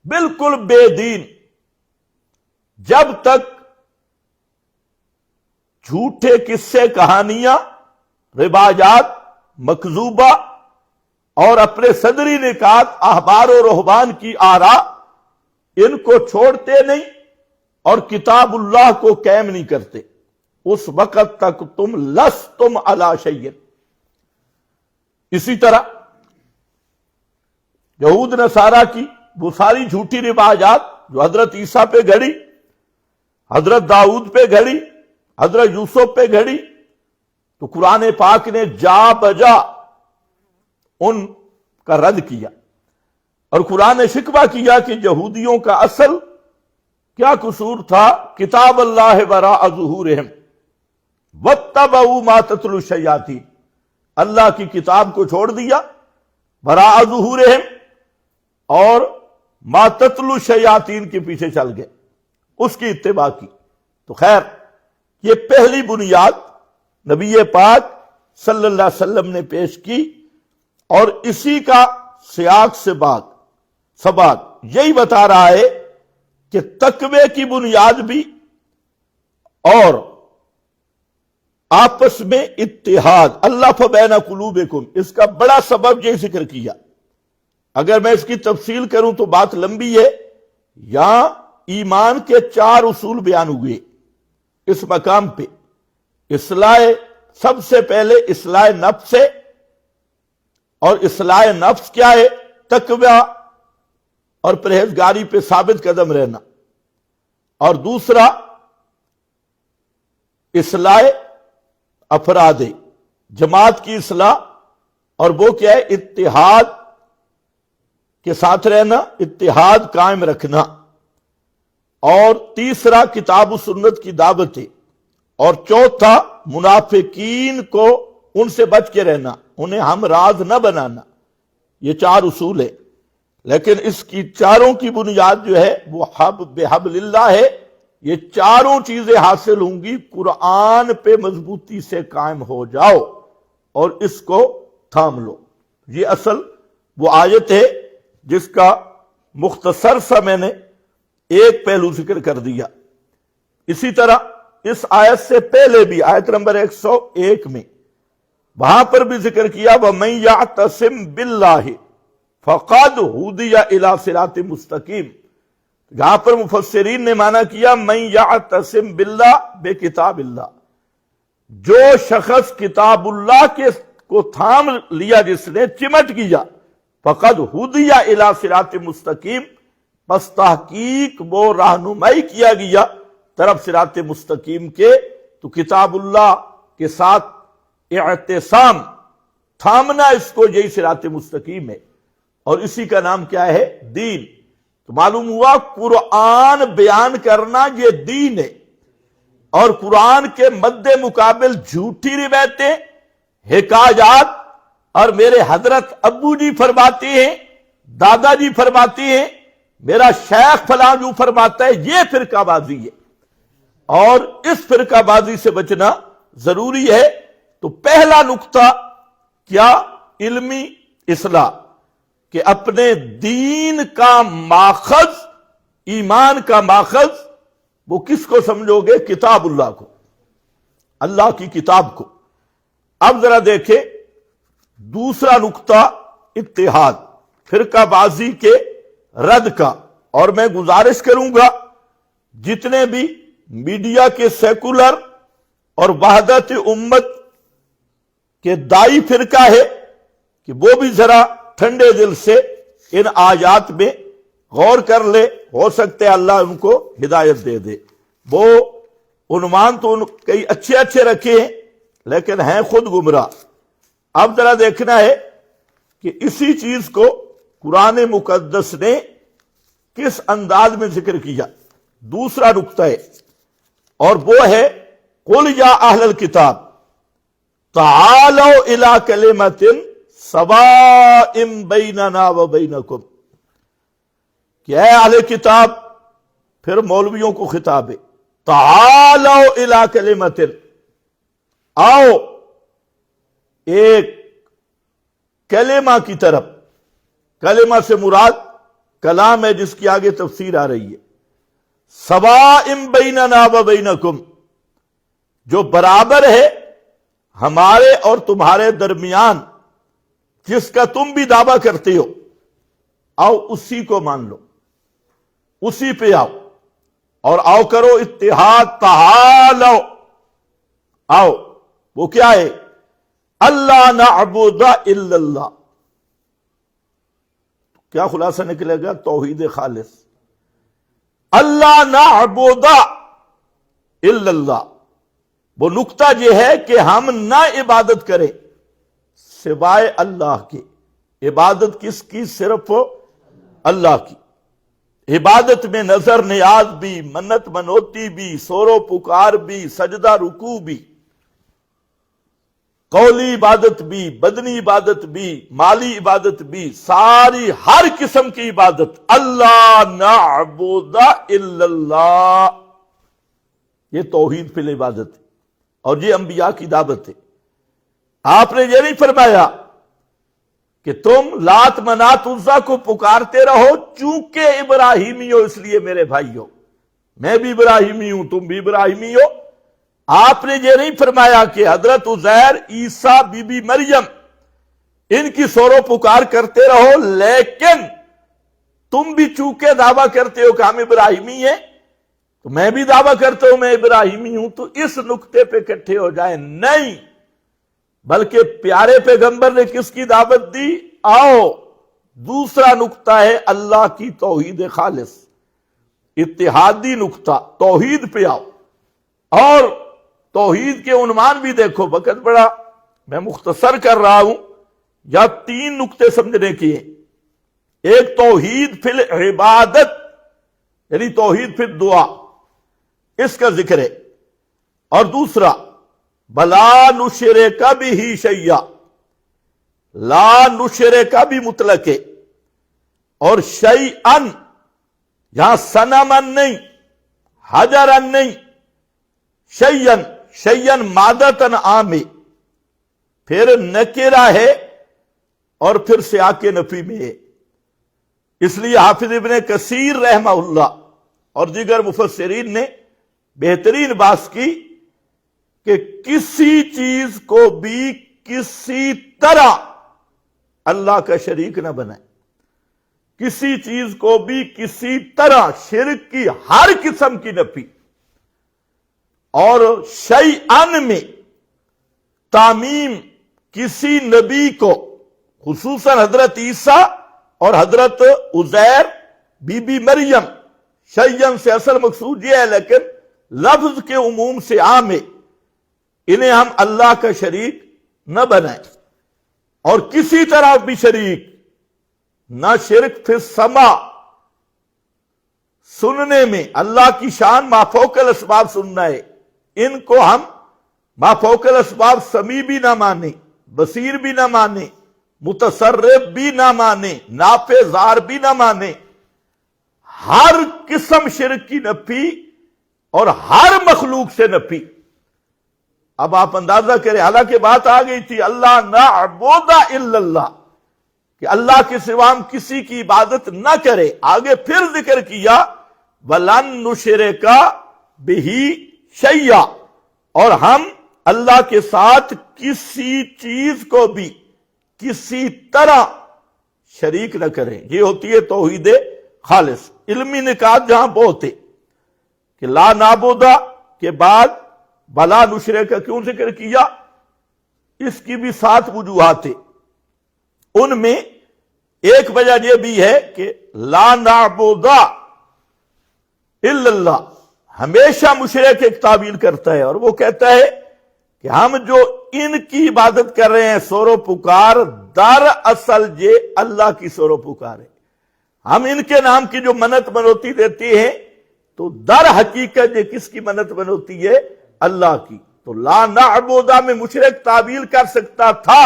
بالکل بے دین، جب تک جھوٹے قصے، کہانیاں، روایات مکذوبہ اور اپنے صدری نکات، احبار و رہبان کی آراء، ان کو چھوڑتے نہیں اور کتاب اللہ کو قائم نہیں کرتے، اس وقت تک تم لستم علی شیء۔ اسی طرح یہود نصارہ کی وہ ساری جھوٹی روایات جو حضرت عیسیٰ پہ گھڑی، حضرت داؤد پہ گھڑی، حضرت یوسف پہ گھڑی، تو قرآن پاک نے جا بجا ان کا رد کیا، اور قرآن نے شکوہ کیا کہ یہودیوں کا اصل کیا قصور تھا، کتاب اللہ وراء ظہورہم واتبعوا ما تتلو الشیاطین، اللہ کی کتاب کو چھوڑ دیا وراء ظہورہم، اور ما تتلو الشیاطین کے پیچھے چل گئے، اس کی اتباع کی۔ تو خیر، یہ پہلی بنیاد نبی پاک صلی اللہ علیہ وسلم نے پیش کی، اور اسی کا سیاق سے سباق یہی بتا رہا ہے کہ تقوی کی بنیاد بھی اور آپس میں اتحاد، الف بین قلوبکم، اس کا بڑا سبب یہ ذکر کیا۔ اگر میں اس کی تفصیل کروں تو بات لمبی ہے۔ یہاں ایمان کے 4 اصول بیان ہوئے اس مقام پہ۔ اصلاح، سب سے پہلے اصلاح نفس ہے، اور اصلاح نفس کیا ہے؟ تقوی اور پرہیزگاری پہ ثابت قدم رہنا۔ اور دوسرا اصلاح افراد، جماعت کی اصلاح، اور وہ کیا ہے؟ اتحاد کے ساتھ رہنا، اتحاد قائم رکھنا۔ اور تیسرا کتاب و سنت کی دعوت ہے، اور چوتھا منافقین کو ان سے بچ کے رہنا، انہیں ہم راز نہ بنانا۔ یہ 4 اصول ہے، لیکن اس کی چاروں کی بنیاد جو ہے وہ بحبل اللہ ہے۔ یہ چاروں چیزیں حاصل ہوں گی، قرآن پہ مضبوطی سے قائم ہو جاؤ اور اس کو تھام لو۔ یہ اصل وہ آیت ہے جس کا مختصر سا میں نے ایک پہلو ذکر کر دیا۔ اسی طرح اس آیت سے پہلے بھی آیت نمبر 101 میں وہاں پر بھی ذکر کیا، وَمَن يَعْتَصِم بِاللَّهِ فَقَدْ هُدِيَ إِلَىٰ صِرَاطٍ مُسْتَقِيم۔ یہاں پر مفسرین نے معنی کیا مَن يَعْتَصِم بِاللَّهِ بِكِتَابِ اللہ، جو شخص کتاب اللہ کو تھام لیا، جس نے چمٹ کیا، فَقَدْ هُدِيَ إِلَىٰ صِرَاطٍ مُسْتَقِيم، پس تحقیق وہ رہنمائی کیا گیا طرف صراط مستقیم کے۔ تو کتاب اللہ کے ساتھ اعتصام، تھامنا، اس کو یہی صراط مستقیم ہے، اور اسی کا نام کیا ہے؟ دین۔ تو معلوم ہوا قرآن بیان کرنا یہ دین ہے، اور قرآن کے مد مقابل جھوٹی روایتیں، حکایات، اور میرے حضرت ابو جی فرماتے ہیں، دادا جی فرماتے ہیں، میرا شیخ فلاں جو فرماتا ہے، یہ فرقہ بازی ہے، اور اس فرقہ بازی سے بچنا ضروری ہے۔ تو پہلا نقطہ کیا؟ علمی اصلاح، کہ اپنے دین کا ماخذ، ایمان کا ماخذ وہ کس کو سمجھو گے؟ کتاب اللہ کو، اللہ کی کتاب کو۔ اب ذرا دیکھیں دوسرا نقطہ، اتحاد، فرقہ بازی کے رد کا۔ اور میں گزارش کروں گا جتنے بھی میڈیا کے سیکولر اور وحدت امت کے دائی فرقہ ہے کہ وہ بھی ذرا ٹھنڈے دل سے ان آیات میں غور کر لے، ہو سکتا ہے اللہ ان کو ہدایت دے دے۔ وہ عنوان تو کئی اچھے اچھے رکھے ہیں لیکن ہیں خود گمراہ۔ اب ذرا دیکھنا ہے کہ اسی چیز کو قرآن مقدس نے کس انداز میں ذکر کیا۔ دوسرا نقطہ ہے اور وہ ہے قل یا اہل الکتاب تعالوا الی کلمۃ سواء بیننا وبینکم، کہ اے اہل کتاب، پھر مولویوں کو خطاب ہے، تعالوا الی کلمۃ، آؤ ایک کلمہ کی طرف۔ کلمہ سے مراد کلام ہے جس کی آگے تفسیر آ رہی ہے۔ سواء بیننا وبینکم، جو برابر ہے ہمارے اور تمہارے درمیان، جس کا تم بھی دعویٰ کرتے ہو، آؤ اسی کو مان لو، اسی پہ آؤ، اور آؤ کرو اتحاد، تعالوا، آؤ۔ وہ کیا ہے؟ اللہ نعبد الا اللہ۔ کیا خلاصہ نکلے گا؟ توحید خالص، اللہ نعبد الا اللہ۔ وہ نقطہ یہ ہے کہ ہم نہ عبادت کریں سوائے اللہ کے۔ عبادت کس کی؟ صرف اللہ کی۔ عبادت میں نظر نیاز بھی، منت منوتی بھی، سور و پکار بھی، سجدہ رکوع بھی، قولی عبادت بھی، بدنی عبادت بھی، مالی عبادت بھی، ساری ہر قسم کی عبادت اللہ نعبد الا اللہ، یہ توحید فی العبادت ہے اور یہ انبیاء کی دعوت ہے۔ آپ نے یہ نہیں فرمایا کہ تم لات منات عزا کو پکارتے رہو چونکہ ابراہیمی ہو اس لیے میرے بھائی ہو، میں بھی ابراہیمی ہوں تم بھی ابراہیمی ہو۔ آپ نے یہ نہیں فرمایا کہ حضرت عزیر، عیسیٰ، بی بی مریم، ان کی سور و پکار کرتے رہو، لیکن تم بھی چونکہ دعویٰ کرتے ہو کہ ہم ابراہیمی ہیں تو میں بھی دعویٰ کرتا ہوں میں ابراہیمی ہوں، تو اس نقطے پہ اکٹھے ہو جائیں۔ نہیں، بلکہ پیارے پیغمبر نے کس کی دعوت دی؟ آؤ۔ دوسرا نقطہ ہے اللہ کی توحید خالص، اتحادی نقطہ، توحید پہ آؤ۔ اور توحید کے عنوان بھی دیکھو، وقت بڑا میں مختصر کر رہا ہوں، یا 3 نقطے سمجھنے کی ہیں۔ ایک توحید فی العبادت، یعنی توحید فی الدعا، اس کا ذکر ہے، اور دوسرا بلا نشرک بہ شیئا، لا نشرک بھی مطلق ہے، اور شیئا یہاں صنمن نہیں، حجرن نہیں، شیئن، شیئن مادتن عام ہے، پھر نکرہ ہے اور پھر سیاق نفی میں ہے۔ اس لیے حافظ ابن کثیر رحمہ اللہ اور دیگر مفسرین نے بہترین بات کی کہ کسی چیز کو بھی کسی طرح اللہ کا شریک نہ بنائے، کسی چیز کو بھی کسی طرح، شرک کی ہر قسم کی نفی۔ اور شیئن میں تعمیم، کسی نبی کو، خصوصاً حضرت عیسیٰ اور حضرت عزیر، بی بی مریم، شیئن سے اصل مقصود یہ ہے لیکن لفظ کے عموم سے عام ہے، انہیں ہم اللہ کا شریک نہ بنائیں، اور کسی طرح بھی شریک نہ۔ شرک فی السماء، سننے میں اللہ کی شان مافوق الاسباب سننا ہے، ان کو ہم مافوق الاسباب سمیع بھی نہ مانیں، بصیر بھی نہ مانیں، متصرف بھی نہ مانیں، نافع ضار بھی نہ مانیں۔ ہر قسم شرک کی نفی اور ہر مخلوق سے نفی۔ اب آپ اندازہ کریں، حالانکہ بات آ گئی تھی اللہ نعبد الا اللہ، کہ اللہ کے سوا ہم کسی کی عبادت نہ کرے. آگے پھر ذکر کیا وَلَن نُشْرِكَ بِهِ شَيْئًا، اور ہم اللہ کے ساتھ کسی چیز کو بھی کسی طرح شریک نہ کریں. یہ ہوتی ہے توحید خالص. علمی نکات جہاں بہت ہے کہ لا نعبد کے بعد بلا نشرک کا کیوں ذکر کیا، اس کی بھی 7 وجوہات ہیں. ان میں ایک وجہ یہ بھی ہے کہ لا نعبد الا اللہ ہمیشہ مشرک ایک تعبیر کرتا ہے، اور وہ کہتا ہے کہ ہم جو ان کی عبادت کر رہے ہیں سور و پکار، در اصل یہ اللہ کی سور و پکار ہے. ہم ان کے نام کی جو منت منوتی دیتے ہیں تو در حقیقت یہ کس کی منت منوتی ہے؟ اللہ کی. تو لا نعبد میں مشرک تعبیر کر سکتا تھا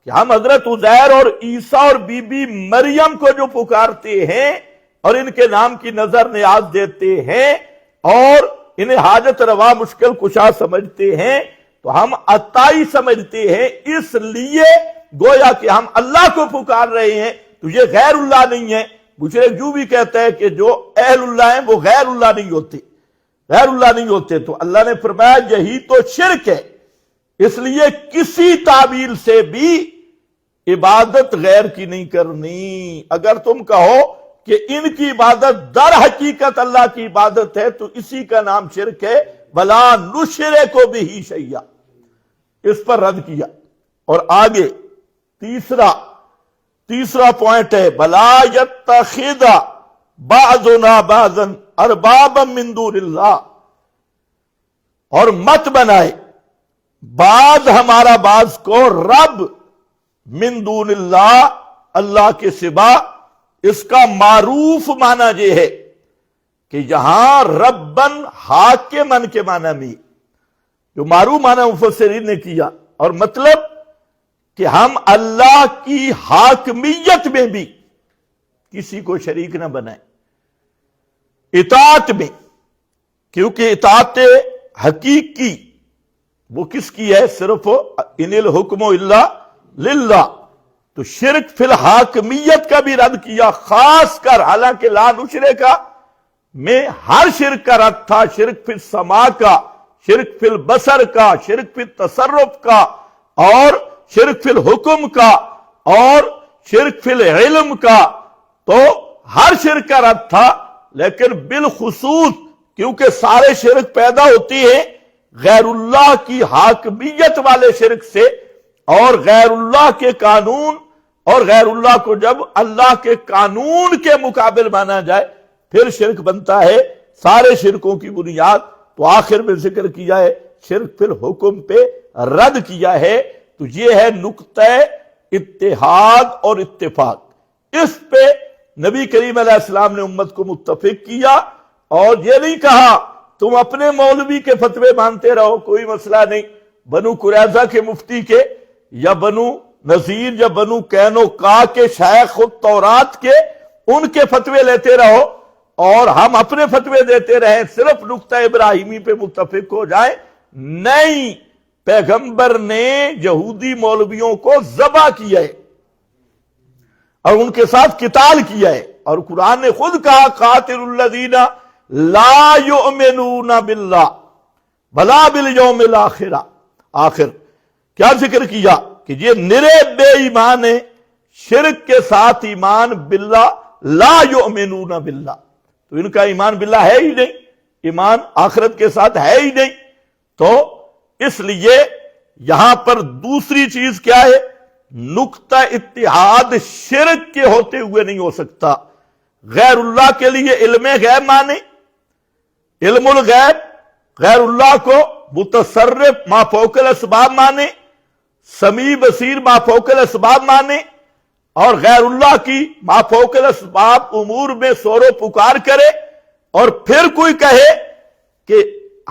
کہ ہم حضرت عزیر اور عیسیٰ اور بی بی مریم کو جو پکارتے ہیں اور ان کے نام کی نظر نیاز دیتے ہیں اور انہیں حاجت روا مشکل کشا سمجھتے ہیں تو ہم عطائی سمجھتے ہیں، اس لیے گویا کہ ہم اللہ کو پکار رہے ہیں تو یہ غیر اللہ نہیں ہے. مشرک جو بھی کہتا ہے کہ جو اہل اللہ ہیں وہ غیر اللہ نہیں ہوتے، غیر اللہ نہیں ہوتے. تو اللہ نے فرمایا یہی تو شرک ہے. اس لیے کسی تعبیر سے بھی عبادت غیر کی نہیں کرنی. اگر تم کہو کہ ان کی عبادت در حقیقت اللہ کی عبادت ہے تو اسی کا نام شرک ہے. وَلَا نُشْرِكُ بِهِ شَيْئًا، اس پر رد کیا. اور آگے تیسرا پوائنٹ ہے وَلَا يَتَّخِذَ بَعْضُنَا بَعْضًا أَرْبَابًا مِّن دُونِ اللَّهِ، اور مت بنائے بعض ہمارا بعض کو رب من دون اللہ، اللہ کے سوا. اس کا معروف معنی یہ ہے کہ یہاں ربن حاکمن کے معنی میں، جو معروف معنی مفسرین نے کیا، اور مطلب کہ ہم اللہ کی حاکمیت میں بھی کسی کو شریک نہ بنائیں، اطاعت میں. کیونکہ اطاعت حقیقی وہ کس کی ہے؟ صرف ان الحکم الا للہ. تو شرک فی الحاکمیت کا بھی رد کیا، خاص کر حالانکہ لا نشرک میں ہر شرک کا رد تھا. شرک فی السماع کا، شرک فی البصر کا، شرک فی التصرف کا، اور شرک فی الحکم کا، اور شرک فی العلم کا. تو ہر شرک کا رد تھا، لیکن بالخصوص کیونکہ سارے شرک پیدا ہوتی ہیں غیر اللہ کی حاکمیت والے شرک سے، اور غیر اللہ کے قانون، اور غیر اللہ کو جب اللہ کے قانون کے مقابل مانا جائے پھر شرک بنتا ہے. سارے شرکوں کی بنیاد تو آخر میں ذکر کیا ہے شرک پھر حکم پہ رد کیا ہے. تو یہ ہے نقطہ اتحاد اور اتفاق. اس پہ نبی کریم علیہ السلام نے امت کو متفق کیا، اور یہ نہیں کہا تم اپنے مولوی کے فتوے مانتے رہو کوئی مسئلہ نہیں، بنو قریظہ کے مفتی کے یا بنو نذیر یا بنو قینوقاع کے شیخ التورات کے ان کے فتوے لیتے رہو اور ہم اپنے فتوے دیتے رہیں، صرف نقطہ ابراہیمی پہ متفق ہو جائیں. نہیں، پیغمبر نے یہودی مولویوں کو ذبح کیا ہے اور ان کے ساتھ قتال کیا ہے، اور قرآن نے خود کہا قاتل الذین لا یؤمنون باللہ ولا بالیوم الاخر. آخر کیا ذکر کیا کہ یہ نرے بے ایمان ہیں، شرک کے ساتھ ایمان باللہ، لا یؤمنون باللہ. تو ان کا ایمان باللہ ہے ہی نہیں، ایمان آخرت کے ساتھ ہے ہی نہیں. تو اس لیے یہاں پر دوسری چیز کیا ہے؟ نقطہ اتحاد شرک کے ہوتے ہوئے نہیں ہو سکتا. غیر اللہ کے لیے علم غیب مانے، علم الغیب، غیر اللہ کو متصرف ما فوق الاسباب مانے، سمیع بصیر ما فوق الاسباب مانے، اور غیر اللہ کی ما فوق الاسباب امور میں سور و پکار کرے، اور پھر کوئی کہے کہ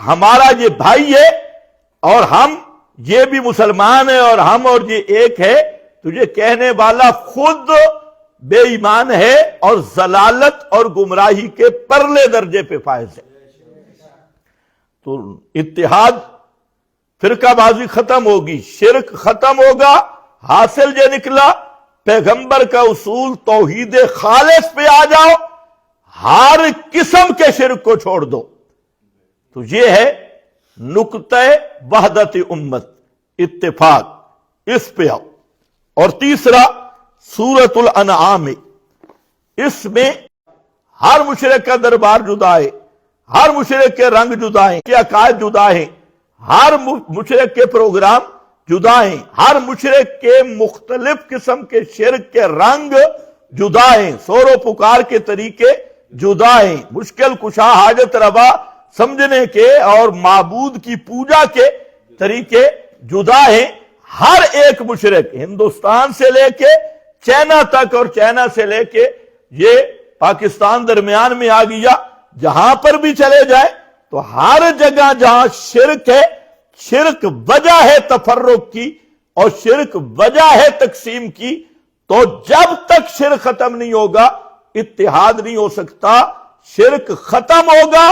ہمارا یہ بھائی ہے اور ہم یہ بھی مسلمان ہیں اور ہم اور یہ ایک ہے، تو یہ کہنے والا خود بے ایمان ہے اور ضلالت اور گمراہی کے پرلے درجے پہ فائز ہے. تو اتحاد فرقہ بازی ختم ہوگی، شرک ختم ہوگا، حاصل یہ نکلا پیغمبر کا اصول توحید خالص پہ آ جاؤ، ہر قسم کے شرک کو چھوڑ دو۔ تو یہ ہے نقطہ وحدت امت، اتفاق، اس پہ آؤ۔ اور تیسرا سورۃ الانعام، اس میں ہر مشرک کا دربار جدا ہے، ہر مشرک کے رنگ جدا ہیں، کے عقائد جدا ہیں، ہر مشرک کے پروگرام جدا ہیں، ہر مشرک کے مختلف قسم کے شرک کے رنگ جدا ہیں، سور و پکار کے طریقے جدا ہیں، مشکل کشا حاجت روا سمجھنے کے اور معبود کی پوجا کے طریقے جدا ہیں۔ ہر ایک مشرک ہندوستان سے لے کے چائنا تک اور چائنا سے لے کے یہ پاکستان درمیان میں آ گیا، جہاں پر بھی چلے جائے تو ہر جگہ جہاں شرک ہے، شرک وجہ ہے تفرق کی اور شرک وجہ ہے تقسیم کی، تو جب تک شرک ختم نہیں ہوگا اتحاد نہیں ہو سکتا۔ شرک ختم ہوگا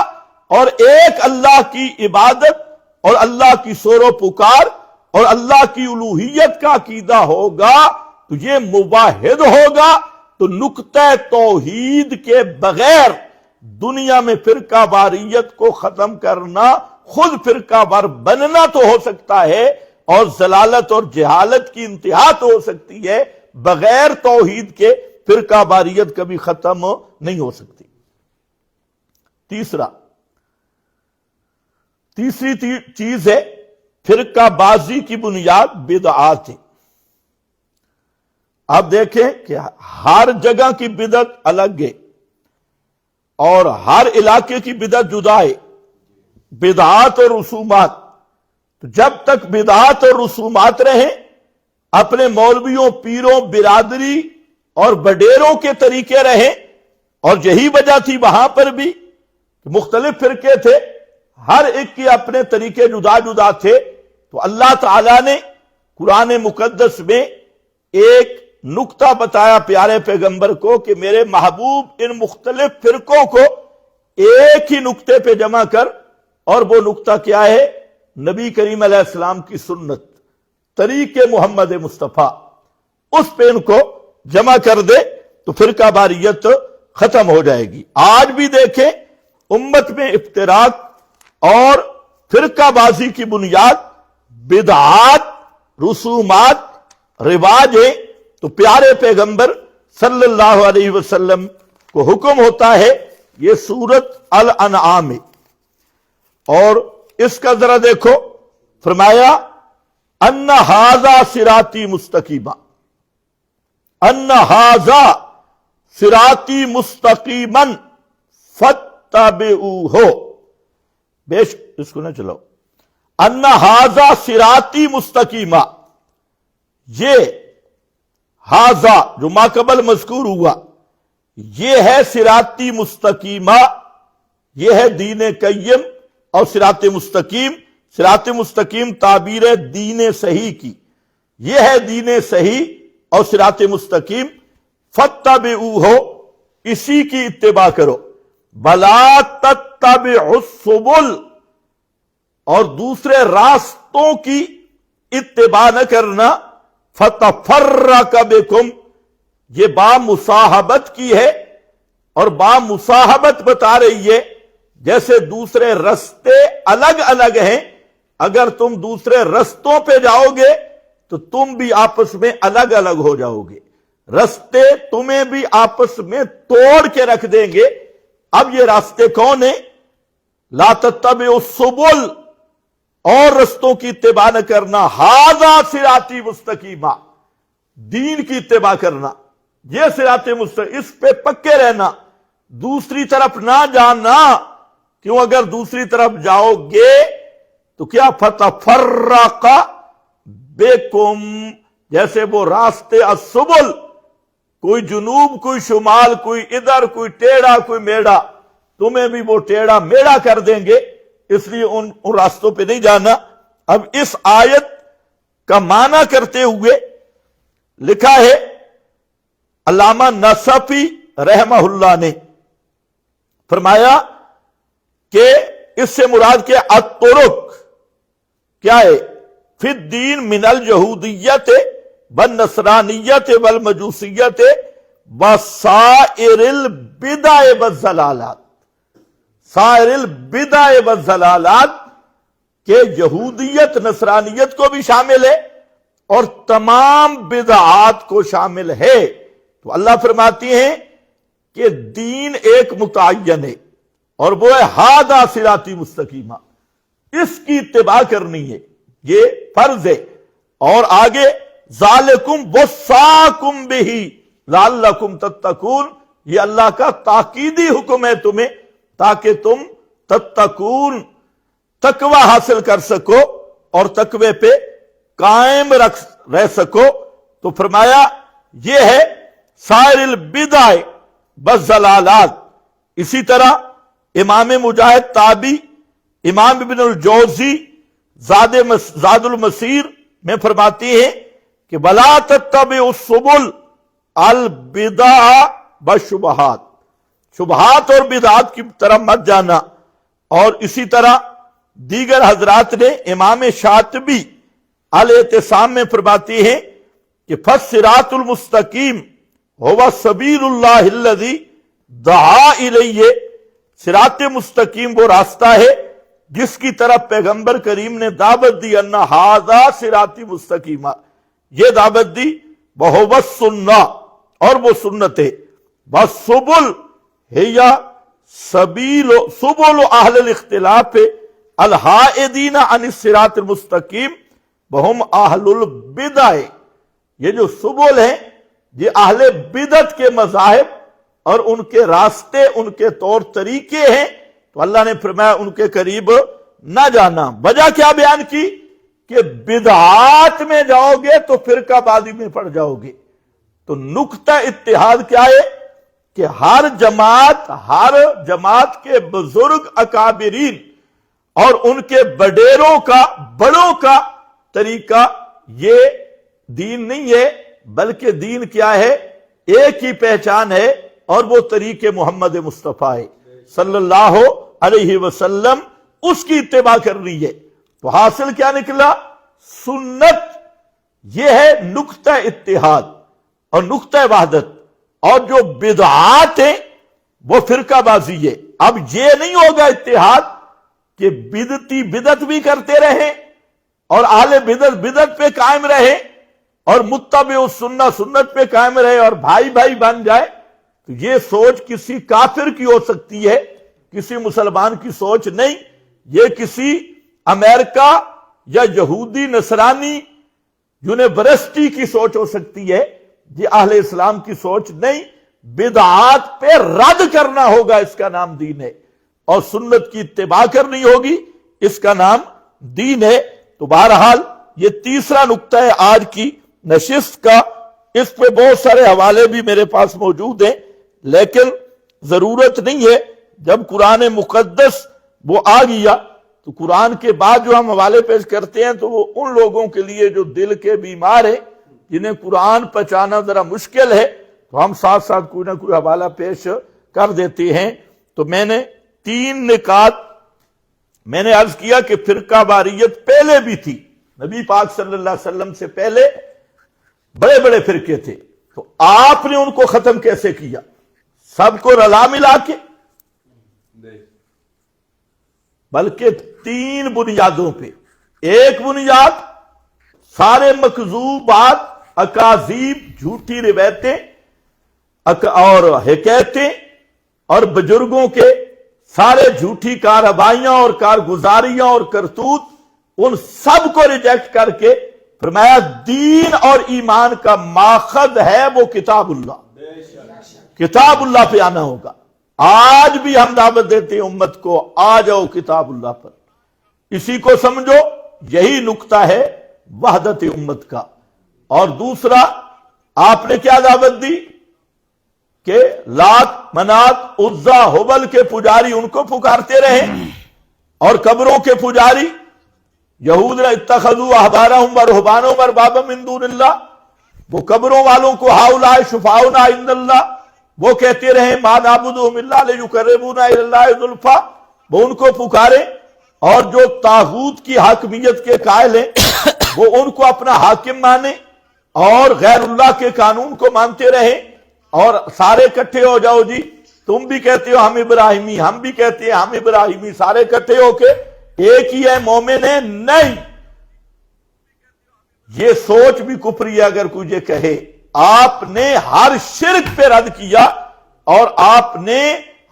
اور ایک اللہ کی عبادت اور اللہ کی سور و پکار اور اللہ کی الوہیت کا عقیدہ ہوگا تو یہ موحد ہوگا۔ تو نقطہ توحید کے بغیر دنیا میں فرقہ واریت کو ختم کرنا، خود فرقہ وار بننا تو ہو سکتا ہے اور ضلالت اور جہالت کی انتہا تو ہو سکتی ہے، بغیر توحید کے فرقہ واریت کبھی ختم نہیں ہو سکتی۔ تیسری چیز ہے فرقہ بازی کی بنیاد بدعات ہے۔ آپ دیکھیں کہ ہر جگہ کی بدعت الگ ہے اور ہر علاقے کی بدعت جدا ہے، بدعات اور رسومات۔ تو جب تک بدعات اور رسومات رہیں، اپنے مولویوں، پیروں، برادری اور بڈیروں کے طریقے رہیں، اور یہی وجہ تھی وہاں پر بھی مختلف فرقے تھے، ہر ایک کے اپنے طریقے جدا جدا تھے، تو اللہ تعالیٰ نے قرآن مقدس میں ایک نقطہ بتایا پیارے پیغمبر کو کہ میرے محبوب ان مختلف فرقوں کو ایک ہی نقطے پہ جمع کر، اور وہ نقطہ کیا ہے؟ نبی کریم علیہ السلام کی سنت، طریق محمد مصطفیٰ، اس پہ ان کو جمع کر دے تو فرقہ واریت ختم ہو جائے گی۔ آج بھی دیکھیں امت میں افتراق اور فرقہ بازی کی بنیاد بدعات، رسومات، رواج ہیں، تو پیارے پیغمبر صلی اللہ علیہ وسلم کو حکم ہوتا ہے، یہ سورۃ الانعام ہے، اور اس کا ذرا دیکھو، فرمایا ان ھذا صراطی مستقیما، ان ھذا صراطی مستقیما فاتبعوہ، بیش اس کو نہ چلاؤ، ان ھذا صراطی مستقیما، یہ ھذا جو ما قبل مذکور ہوا یہ ہے صراطی مستقیمہ، یہ ہے دین قیم، اور صراط مستقیم، صراط مستقیم تعبیر ہے دین صحیح کی، یہ ہے دین صحیح اور صراط مستقیم، فاتبعوہ، اسی کی اتباع کرو، ولا تتبعوا السبل، اور دوسرے راستوں کی اتباع نہ کرنا، فتفرق بکم، یہ با مصاحبت کی ہے، اور با مصاحبت بتا رہی ہے جیسے دوسرے رستے الگ الگ ہیں، اگر تم دوسرے رستوں پہ جاؤ گے تو تم بھی آپس میں الگ الگ ہو جاؤ گے، رستے تمہیں بھی آپس میں توڑ کے رکھ دیں گے۔ اب یہ راستے کون ہیں؟ لا تتبعوا السبل، اور رستوں کی اتباع نہ کرنا، ھذا صراطی مستقیما، دین کی اتباع کرنا، یہ صراط مستقیم، اس پہ پکے رہنا، دوسری طرف نہ جانا، کیوں اگر دوسری طرف جاؤ گے تو کیا فتفرق بکم، جیسے وہ راستے السبل، کوئی جنوب کوئی شمال، کوئی ادھر کوئی ٹیڑھا کوئی میڑا، تمہیں بھی وہ ٹیڑھا میڑا کر دیں گے، اس لیے ان راستوں پہ نہیں جانا۔ اب اس آیت کا معنی کرتے ہوئے لکھا ہے علامہ نصفی رحمہ اللہ نے، فرمایا کہ اس سے مراد کے الطرق، کیا ہے؟ فی الدین من الجہودیت والنصرانیت والمجوسیت وسائر البدع والضلالات، سائر البدع والضلالات کہ یہودیت نصرانیت کو بھی شامل ہے اور تمام بدعات کو شامل ہے۔ تو اللہ فرماتی ہیں کہ دین ایک متعین ہے اور وہ ہے ھذا صراطی مستقیمہ، اس کی اتباع کرنی ہے، یہ فرض ہے۔ اور آگے ذالکم وصاکم بہ لعلکم تتقون، یہ اللہ کا تاکیدی حکم ہے تمہیں تاکہ تم تتقون تقوی حاصل کر سکو اور تقوی پہ قائم رہ سکو۔ تو فرمایا یہ ہے سائر البدع والضلالات۔ اسی طرح امام مجاہد تابعی، امام ابن الجوزی زاد المسیر میں فرماتی ہیں کہ وَلَا تَتَّبِعُوا السُّبُلَ البدع والشبہات، شبہات اور بدعات کی طرف مت جانا۔ اور اسی طرح دیگر حضرات نے، امام شاطبی الاعتصام میں فرماتی ہیں کہ فالصراط المستقیم هو سبیل اللہ الذی دعا الیہ، صراط مستقیم وہ راستہ ہے جس کی طرف پیغمبر کریم نے دعوت دی، ان ھذا صراطی مستقیمہ، یہ دعوت دی، وہو السنہ اور وہ سنت ہے، والسبل ہی سبل اہل الاختلاف الحائدین عن الصراط المستقیم وہم اہل البدع، یہ جو سبل ہیں یہ اہل بدعت کے مذاہب اور ان کے راستے، ان کے طور طریقے ہیں۔ تو اللہ نے فرمایا ان کے قریب نہ جانا۔ وجہ کیا بیان کی کہ بدعات میں جاؤ گے تو فرقہ بازی میں پڑ جاؤ گے۔ تو نقطہ اتحاد کیا ہے کہ ہر جماعت کے بزرگ اکابرین اور ان کے بڑوں کا طریقہ یہ دین نہیں ہے، بلکہ دین کیا ہے؟ ایک ہی پہچان ہے اور وہ طریق محمد مصطفیٰ ہے صلی اللہ علیہ وسلم، اس کی اتباع کرنی ہے۔ تو حاصل کیا نکلا؟ سنت، یہ ہے نقطہ اتحاد اور نقطہ وحدت، اور جو بدعات ہیں وہ فرقہ بازی ہے۔ اب یہ نہیں ہوگا اتحاد کہ بدعتی بدعت بھی کرتے رہیں اور اہل بدعت پہ قائم رہے اور متبع السنہ سنت پہ قائم رہے اور بھائی بھائی بن جائے۔ تو یہ سوچ کسی کافر کی ہو سکتی ہے، کسی مسلمان کی سوچ نہیں، یہ کسی امریکہ یا یہودی نصرانی یونیورسٹی کی سوچ ہو سکتی ہے، یہ اہل اسلام کی سوچ نہیں۔ بدعات پہ رد کرنا ہوگا، اس کا نام دین ہے، اور سنت کی اتباع کرنی ہوگی، اس کا نام دین ہے۔ تو بہرحال یہ تیسرا نقطہ ہے آج کی نشست کا، اس پہ بہت سارے حوالے بھی میرے پاس موجود ہیں، لیکن ضرورت نہیں ہے۔ جب قرآن مقدس وہ آ گیا تو قرآن کے بعد جو ہم حوالے پیش کرتے ہیں تو وہ ان لوگوں کے لیے جو دل کے بیمار ہیں، جنہیں قرآن پہچانا ذرا مشکل ہے، تو ہم ساتھ ساتھ کوئی نہ کوئی حوالہ پیش کر دیتے ہیں۔ تو میں نے 3 نکات میں نے عرض کیا کہ فرقہ واریت پہلے بھی تھی، نبی پاک صلی اللہ علیہ وسلم سے پہلے بڑے بڑے فرقے تھے، تو آپ نے ان کو ختم کیسے کیا؟ سب کو رلا ملا کے، بلکہ 3 بنیادوں پہ۔ ایک بنیاد سارے مکذوبات، اکاذیب، جھوٹی روایتیں اور حکایتیں اور بزرگوں کے سارے جھوٹی کارروائیاں اور کارگزاریاں اور کرتوت، ان سب کو ریجیکٹ کر کے فرمایا دین اور ایمان کا ماخذ ہے وہ کتاب اللہ، کتاب اللہ پہ آنا ہوگا۔ آج بھی ہم دعوت دیتے ہیں امت کو، آ جاؤ کتاب اللہ پر، اسی کو سمجھو، یہی نقطہ ہے وحدت امت کا۔ اور دوسرا آپ نے کیا دعوت دی کہ لات، منات، عزا، ہبل کے پجاری ان کو پکارتے رہے، اور قبروں کے پجاری یہود نے اتخذوا احبارهم ورهبانهم اربابا من دون اللہ، وہ قبروں والوں کو ہؤلاء شفاعنا عند اللہ، وہ کہتے رہے ما نعبدهم الا ليقربونا الى الله زلفى، وہ ان کو پکارے اور جو طاغوت کی حاکمیت کے قائل ہیں وہ ان کو اپنا حاکم مانے اور غیر اللہ کے قانون کو مانتے رہے، اور سارے اکٹھے ہو جاؤ جی، تم بھی کہتے ہو ہم ابراہیمی، ہم بھی کہتے ہیں ہم ابراہیمی، سارے اکٹھے ہو کے ایک ہی ہے، مومن ہے؟ نہیں، یہ سوچ بھی کفری ہے اگر کوئی یہ کہے۔ آپ نے ہر شرک پہ رد کیا اور آپ نے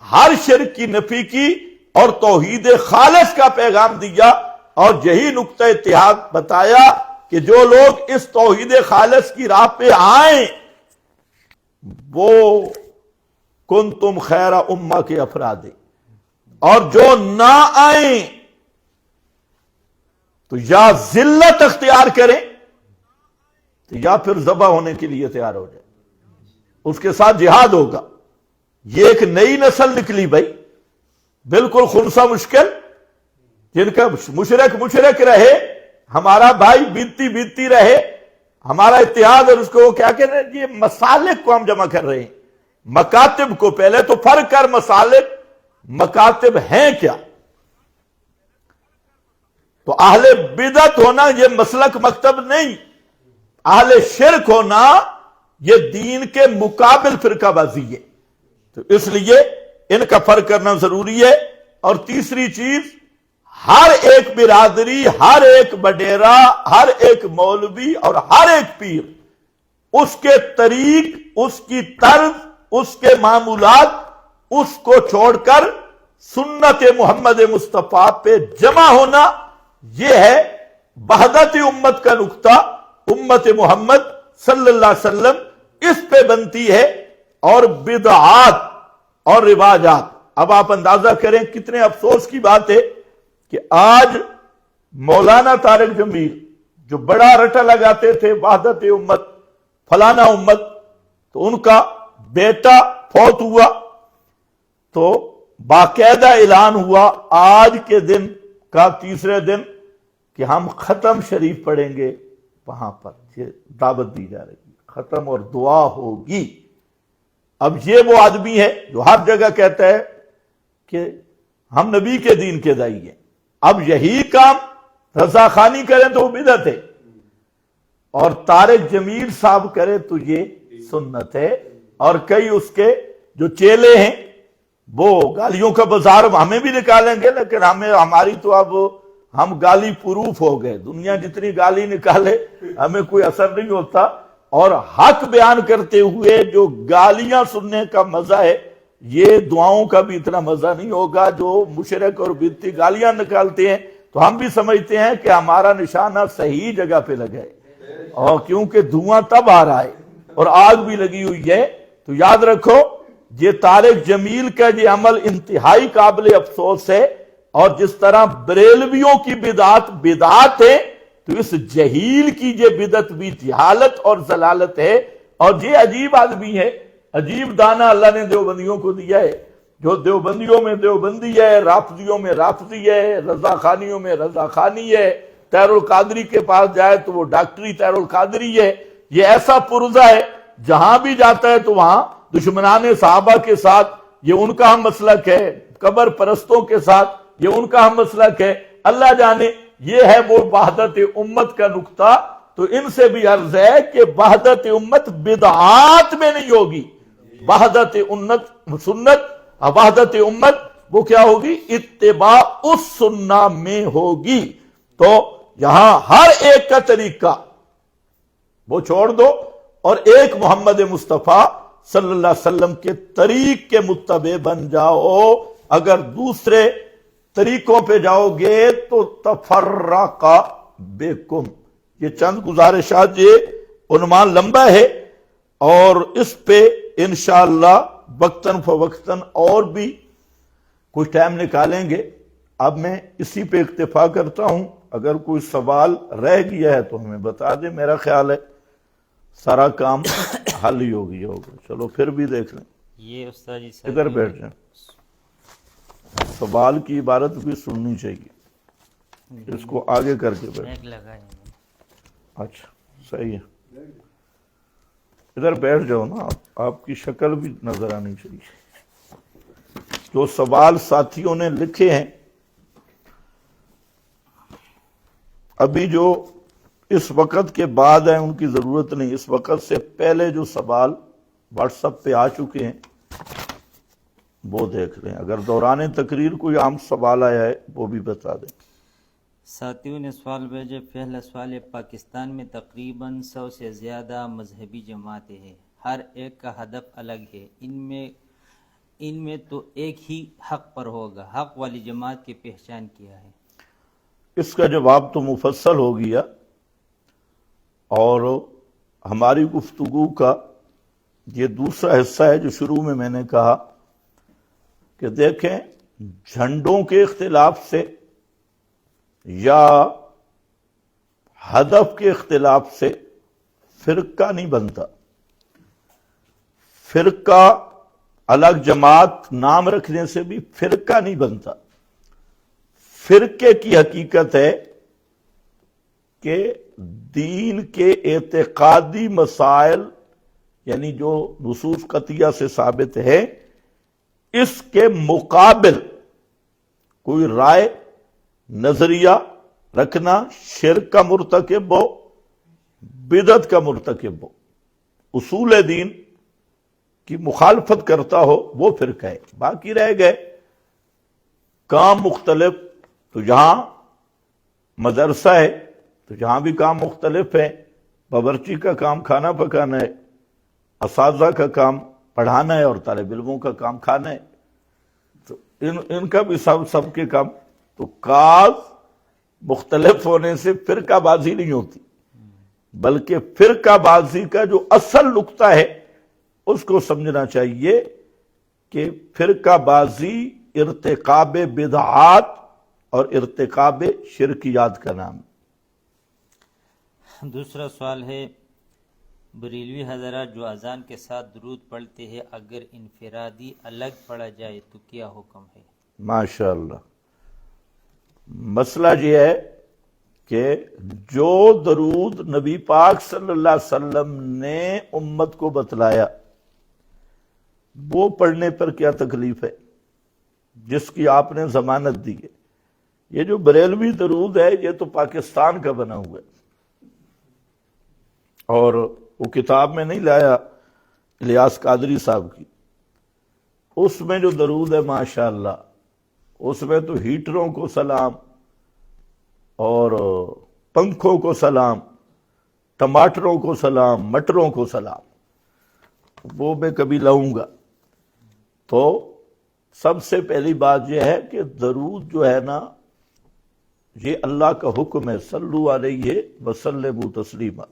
ہر شرک کی نفی کی اور توحید خالص کا پیغام دیا، اور یہی نقطہ اتحاد بتایا کہ جو لوگ اس توحید خالص کی راہ پہ آئیں وہ کنتم خیر امہ کے افراد ہیں، اور جو نہ آئیں تو یا ذلت اختیار کریں یا پھر ذبح ہونے کے لیے تیار ہو جائے، اس کے ساتھ جہاد ہوگا۔ یہ ایک نئی نسل نکلی بھائی، بالکل خنثی مشکل، جن کا مشرک رہے، ہمارا بھائی بیتتی رہے، ہمارا اتحاد، اور اس کو وہ کیا کہہ رہے ہیں؟ یہ مسالک کو ہم جمع کر رہے ہیں، مکاتب کو۔ پہلے تو فرق کر، مسالک مکاتب ہیں کیا؟ تو اہل بدعت ہونا یہ مسلک مکتب نہیں، اہل شرک ہونا یہ دین کے مقابل فرقہ بازی ہے، تو اس لیے ان کا فرق کرنا ضروری ہے۔ اور تیسری چیز، ہر ایک برادری، ہر ایک بڈیرا، ہر ایک مولوی اور ہر ایک پیر اس کے طریق، اس کی طرز، اس کے معمولات، اس کو چھوڑ کر سنت محمد مصطفیٰ پہ جمع ہونا، یہ ہے وحدت امت کا نقطہ۔ امت محمد صلی اللہ علیہ وسلم اس پہ بنتی ہے، اور بدعات اور رواجات۔ اب آپ اندازہ کریں کتنے افسوس کی بات ہے کہ آج مولانا طارق جمیل جو بڑا رٹا لگاتے تھے وحدت امت، فلانا امت، تو ان کا بیٹا فوت ہوا تو باقاعدہ اعلان ہوا آج کے دن کا تیسرے دن کہ ہم ختم شریف پڑھیں گے، وہاں پر یہ دعوت دی جا رہی ہے، ختم اور دعا ہوگی۔ اب یہ وہ آدمی ہے جو ہر جگہ کہتا ہے کہ ہم نبی کے دین کے داعی ہیں، اب یہی کام رضا خانی کریں تو وہ بدعت ہے، اور طارق جمیل صاحب کرے تو یہ سنت ہے۔ اور کئی اس کے جو چیلے ہیں وہ گالیوں کا بازار ہمیں بھی نکالیں گے، لیکن ہماری تو اب ہم گالی پروف ہو گئے، دنیا جتنی گالی نکالے ہمیں کوئی اثر نہیں ہوتا، اور حق بیان کرتے ہوئے جو گالیاں سننے کا مزہ ہے یہ دعاؤں کا بھی اتنا مزہ نہیں ہوگا۔ جو مشرک اور بدعتی گالیاں نکالتے ہیں تو ہم بھی سمجھتے ہیں کہ ہمارا نشانہ صحیح جگہ پہ لگا ہے، اور کیونکہ دھواں تب آ رہا ہے اور آگ بھی لگی ہوئی ہے۔ تو یاد رکھو یہ طارق جمیل کا یہ عمل انتہائی قابل افسوس ہے، اور جس طرح بریلویوں کی بدعات ہے تو اس جہیل کی یہ بدعت بھی جہالت اور ضلالت ہے۔ اور یہ عجیب آدمی ہے، عجیب دانہ اللہ نے دیوبندیوں کو دیا ہے، جو دیوبندیوں میں دیوبندی ہے، رافضیوں میں رافضی ہے، رضا خانیوں میں رضا خانی ہے، طاہر القادری کے پاس جائے تو وہ ڈاکٹری طاہر القادری ہے۔ یہ ایسا پرزہ ہے، جہاں بھی جاتا ہے تو وہاں دشمنان صحابہ کے ساتھ یہ ان کا ہم مسلک ہے، قبر پرستوں کے ساتھ یہ ان کا ہم مسلک ہے، اللہ جانے۔ یہ ہے وہ وحدت امت کا نقطہ۔ تو ان سے بھی عرض ہے کہ وحدت امت بدعات میں نہیں ہوگی، وحدت امت سنت، وحدت امت وہ کیا ہوگی؟ اتباع السنہ میں ہوگی۔ تو یہاں ہر ایک کا طریقہ وہ چھوڑ دو اور ایک محمد مصطفیٰ صلی اللہ علیہ وسلم کے طریق کے متبع بن جاؤ۔ اگر دوسرے طریقوں پہ جاؤ گے تو تفرق بکم۔ یہ چند گزارشات، یہ عنوان لمبا ہے اور اس پہ انشاءاللہ وقتاً فوقتاً اور بھی کچھ ٹائم نکالیں گے۔ اب میں اسی پہ اکتفا کرتا ہوں، اگر کوئی سوال رہ گیا ہے تو ہمیں بتا دیں۔ میرا خیال ہے سارا کام حل ہی ہو گیا ہوگا۔ چلو پھر بھی دیکھ لیں، یہ استاد جی ادھر بیٹھ جائیں، سوال کی عبارت بھی سننی چاہیے، اس کو آگے کر کے بیٹھ۔ اچھا صحیح ہے، ادھر بیٹھ جاؤ نا، آپ کی شکل بھی نظر آنی چاہیے۔ ، جو سوال ساتھیوں نے لکھے ہیں ابھی جو اس وقت کے بعد ہیں ان کی ضرورت نہیں، اس وقت سے پہلے جو سوال واٹس ایپ پہ آ چکے ہیں وہ دیکھ لیں، اگر دوران تقریر کوئی عام سوال آیا ہے وہ بھی بتا دیں۔ ساتھیوں نے سوال بھیجے۔ پہلا سوال ہے، پاکستان میں تقریباً 100 سے زیادہ مذہبی جماعتیں ہیں، ہر ایک کا ہدف الگ ہے، ان میں تو ایک ہی حق پر ہوگا، حق والی جماعت کی پہچان کیا ہے؟ اس کا جواب تو مفصل ہو گیا، اور ہماری گفتگو کا یہ دوسرا حصہ ہے جو شروع میں نے کہا کہ دیکھیں، جھنڈوں کے اختلاف سے یا ہدف کے اختلاف سے فرقہ نہیں بنتا، فرقہ الگ جماعت نام رکھنے سے بھی فرقہ نہیں بنتا۔ فرقے کی حقیقت ہے کہ دین کے اعتقادی مسائل، یعنی جو نصوص قطعیہ سے ثابت ہے، اس کے مقابل کوئی رائے نظریہ رکھنا شرک کا مرتکب ہو، بدعت کا مرتکب ہو، اصول دین کی مخالفت کرتا ہو، وہ فرقہ ہے۔ باقی رہ گئے کام مختلف، تو جہاں مدرسہ ہے تو جہاں بھی کام مختلف ہے، باورچی کا کام کھانا پکانا ہے، اساتذہ کا کام پڑھانا ہے، اور طالب علموں کا کام کھانا ہے، تو ان کا بھی سب کے کام، تو کاز مختلف ہونے سے فرقہ بازی نہیں ہوتی، بلکہ فرقہ بازی کا جو اصل نقطہ ہے اس کو سمجھنا چاہیے کہ فرقہ بازی ارتکاب بدعات اور ارتکاب شرکیات کا نام۔ دوسرا سوال ہے، بریلوی حضرات جو اذان کے ساتھ درود پڑھتے ہیں، اگر انفرادی الگ پڑھا جائے تو کیا حکم ہے؟ ماشاءاللہ، مسئلہ یہ ہے کہ جو درود نبی پاک صلی اللہ علیہ وسلم نے امت کو بتلایا وہ پڑھنے پر کیا تکلیف ہے، جس کی آپ نے ضمانت دی ہے۔ یہ جو بریلوی درود ہے یہ تو پاکستان کا بنا ہوا ہے، اور وہ کتاب میں نہیں لایا الیاس قادری صاحب کی، اس میں جو درود ہے ماشاءاللہ، اس میں تو ہیٹروں کو سلام اور پنکھوں کو سلام، ٹماٹروں کو سلام، مٹروں کو سلام، وہ میں کبھی لاؤں گا۔ تو سب سے پہلی بات یہ ہے کہ درود جو ہے نا، یہ اللہ کا حکم ہے، صلو علیہ وسلموا تسلیما،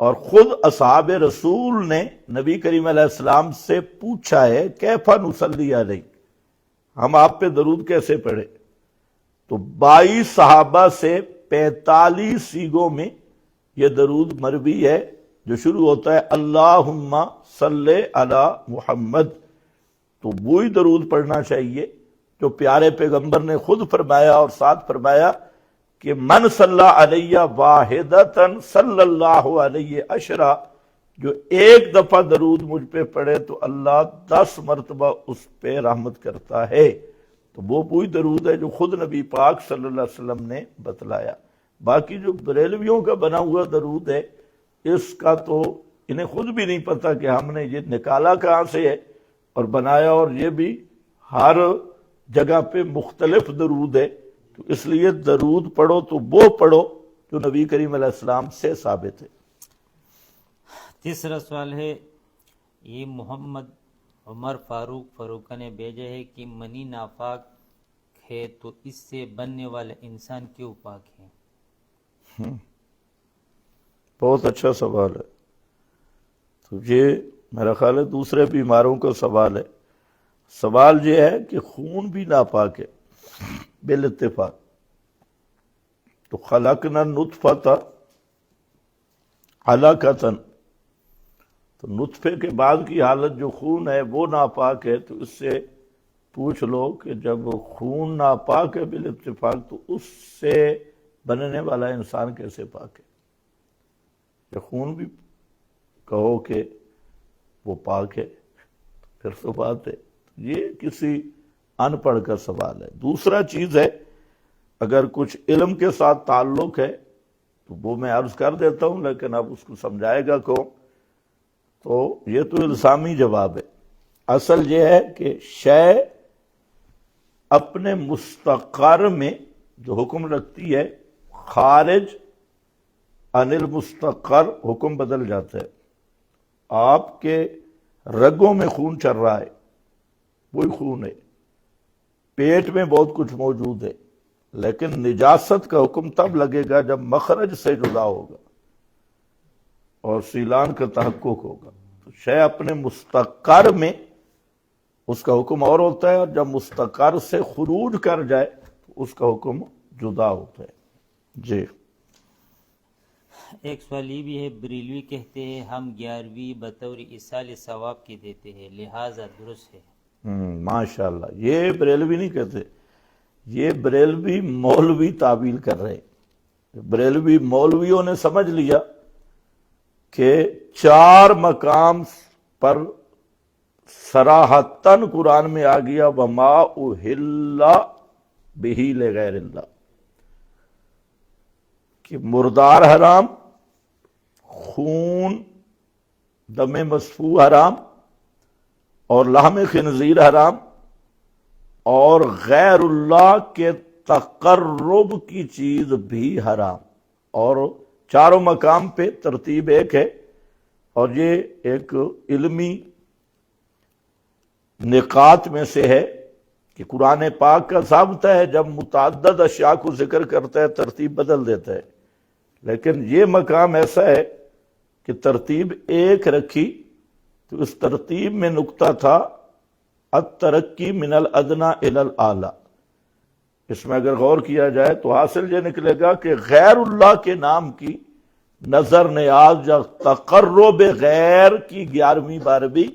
اور خود اصحاب رسول نے نبی کریم علیہ السلام سے پوچھا ہے کیف نصلی علیہ، ہم آپ پہ درود کیسے پڑھیں؟ تو 22 صحابہ سے 45 سیغوں میں یہ درود مروی ہے جو شروع ہوتا ہے اللہم صلی علی محمد۔ تو وہی درود پڑھنا چاہیے جو پیارے پیغمبر نے خود فرمایا، اور ساتھ فرمایا کہ من صلی علیہ واحدتاً صلی اللہ علیہ عشرہ، جو ایک دفعہ درود مجھ پہ پڑھے تو اللہ 10 مرتبہ اس پہ رحمت کرتا ہے۔ تو وہ وہی درود ہے جو خود نبی پاک صلی اللہ علیہ وسلم نے بتلایا۔ باقی جو بریلویوں کا بنا ہوا درود ہے، اس کا تو انہیں خود بھی نہیں پتا کہ ہم نے یہ نکالا کہاں سے ہے اور بنایا، اور یہ بھی ہر جگہ پہ مختلف درود ہے۔ تو اس لیے درود پڑھو تو وہ پڑھو جو نبی کریم علیہ السلام سے ثابت ہے۔ تیسرا سوال ہے، یہ محمد عمر فاروق نے بھیجا ہے کہ منی ناپاک ہے تو اس سے بننے والا انسان کیوں پاک ہے؟ بہت اچھا سوال ہے۔ تو یہ میرا خیال ہے دوسرے بیماروں کا سوال ہے۔ سوال یہ ہے کہ خون بھی ناپاک ہے بالاتفاق، تو خلقنا النطفۃ علقۃ، تو نطفے کے بعد کی حالت جو خون ہے وہ ناپاک ہے، تو اس سے پوچھ لو کہ جب خون ناپاک ہے بالاتفاق تو اس سے بننے والا انسان کیسے پاک ہے؟ کہ خون بھی کہو کہ وہ پاک ہے، پھر تو بات ہے۔ یہ کسی ان پڑھ کا سوال ہے۔ دوسرا چیز ہے، اگر کچھ علم کے ساتھ تعلق ہے تو وہ میں عرض کر دیتا ہوں، لیکن اب اس کو سمجھائے گا کون؟ تو یہ تو الزامی جواب ہے۔ اصل یہ ہے کہ شے اپنے مستقر میں جو حکم رکھتی ہے، خارج عن المستقر حکم بدل جاتا ہے۔ آپ کے رگوں میں خون چل رہا ہے، وہی خون ہے، پیٹ میں بہت کچھ موجود ہے، لیکن نجاست کا حکم تب لگے گا جب مخرج سے جدا ہوگا اور سیلان کا تحقق ہوگا۔ تو شے اپنے مستقر میں اس کا حکم اور ہوتا ہے، اور جب مستقر سے خروج کر جائے تو اس کا حکم جدا ہوتا ہے۔ جی ایک سوال یہ بھی ہے، بریلوی کہتے ہیں ہم 11ویں بطور ایصال ثواب کی دیتے ہیں، لہٰذا درست ہے؟ ماشاءاللہ، یہ بریلوی نہیں کہتے، یہ بریلوی مولوی تعبیر کر رہے ہیں۔ بریلوی مولویوں نے سمجھ لیا کہ 4 مقام پر صراحتاً قرآن میں آ گیا وَمَا أُحِلَّ بِهِ لِغَيْرِ اللَّهِ، کہ مردار حرام، خون دم مسفوح حرام، اور لحم خنزیر حرام، اور غیر اللہ کے تقرب کی چیز بھی حرام۔ اور چاروں مقام پہ ترتیب ایک ہے، اور یہ ایک علمی نکات میں سے ہے کہ قرآن پاک کا ضابطہ ہے جب متعدد اشیاء کو ذکر کرتا ہے ترتیب بدل دیتا ہے، لیکن یہ مقام ایسا ہے کہ ترتیب ایک رکھی، تو اس ترتیب میں نقطہ تھا الترقی من الادنی الی الاعلی۔ اس میں اگر غور کیا جائے تو حاصل یہ نکلے گا کہ غیر اللہ کے نام کی نظر نیاز یا تقرب غیر کی 11ویں 12ویں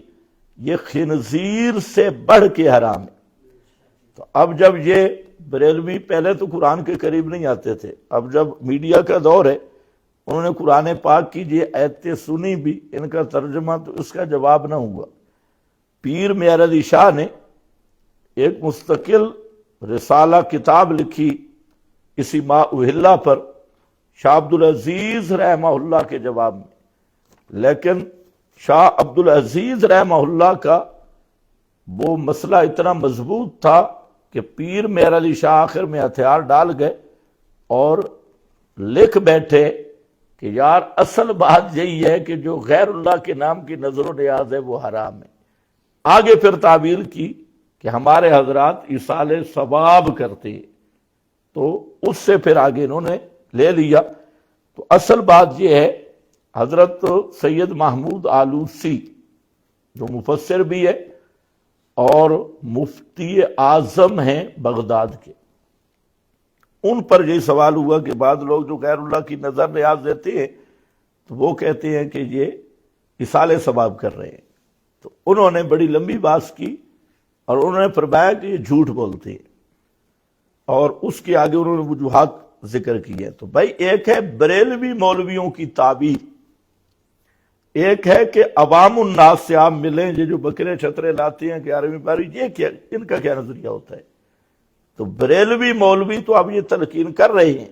یہ خنزیر سے بڑھ کے حرام ہے۔ تو اب جب یہ بریلوی پہلے تو قرآن کے قریب نہیں آتے تھے، اب جب میڈیا کا دور ہے، انہوں نے قرآن پاک کی یہ آیتیں سنی بھی، ان کا ترجمہ تو اس کا جواب نہ ہوا۔ پیر میاں علی شاہ نے ایک مستقل رسالہ کتاب لکھی اسی ما احلہ پر، شاہ عبدالعزیز رحمہ اللہ کے جواب میں، لیکن شاہ عبدالعزیز رحمہ اللہ کا وہ مسئلہ اتنا مضبوط تھا کہ پیر میاں علی شاہ آخر میں ہتھیار ڈال گئے اور لکھ بیٹھے کہ یار اصل بات یہی ہے کہ جو غیر اللہ کے نام کی نظر و نیاز ہے وہ حرام ہے۔ آگے پھر تعبیر کی کہ ہمارے حضرات ایصال ثواب کرتے، تو اس سے پھر آگے انہوں نے لے لیا۔ تو اصل بات یہ ہے، حضرت سید محمود آلوسی جو مفسر بھی ہے اور مفتی اعظم ہیں بغداد کے، ان پر یہ سوال ہوا کہ بعض لوگ جو غیر اللہ کی نظر نیاز دیتے ہیں تو وہ کہتے ہیں کہ یہ ایصال ثواب کر رہے ہیں۔ تو انہوں نے بڑی لمبی بات کی اور انہوں نے فرمایا کہ یہ جھوٹ بولتے ہیں، اور اس کے آگے انہوں نے وجوہات ذکر کی ہے۔ تو بھائی ایک ہے بریلوی مولویوں کی تعبیر، ایک ہے کہ عوام الناس سے آپ ملیں، یہ جو بکرے چھترے لاتے ہیں کہ 11ویں 12ویں، یہ کیا، ان کا کیا نظریہ ہوتا ہے؟ تو بریلوی مولوی تو اب یہ تلقین کر رہے ہیں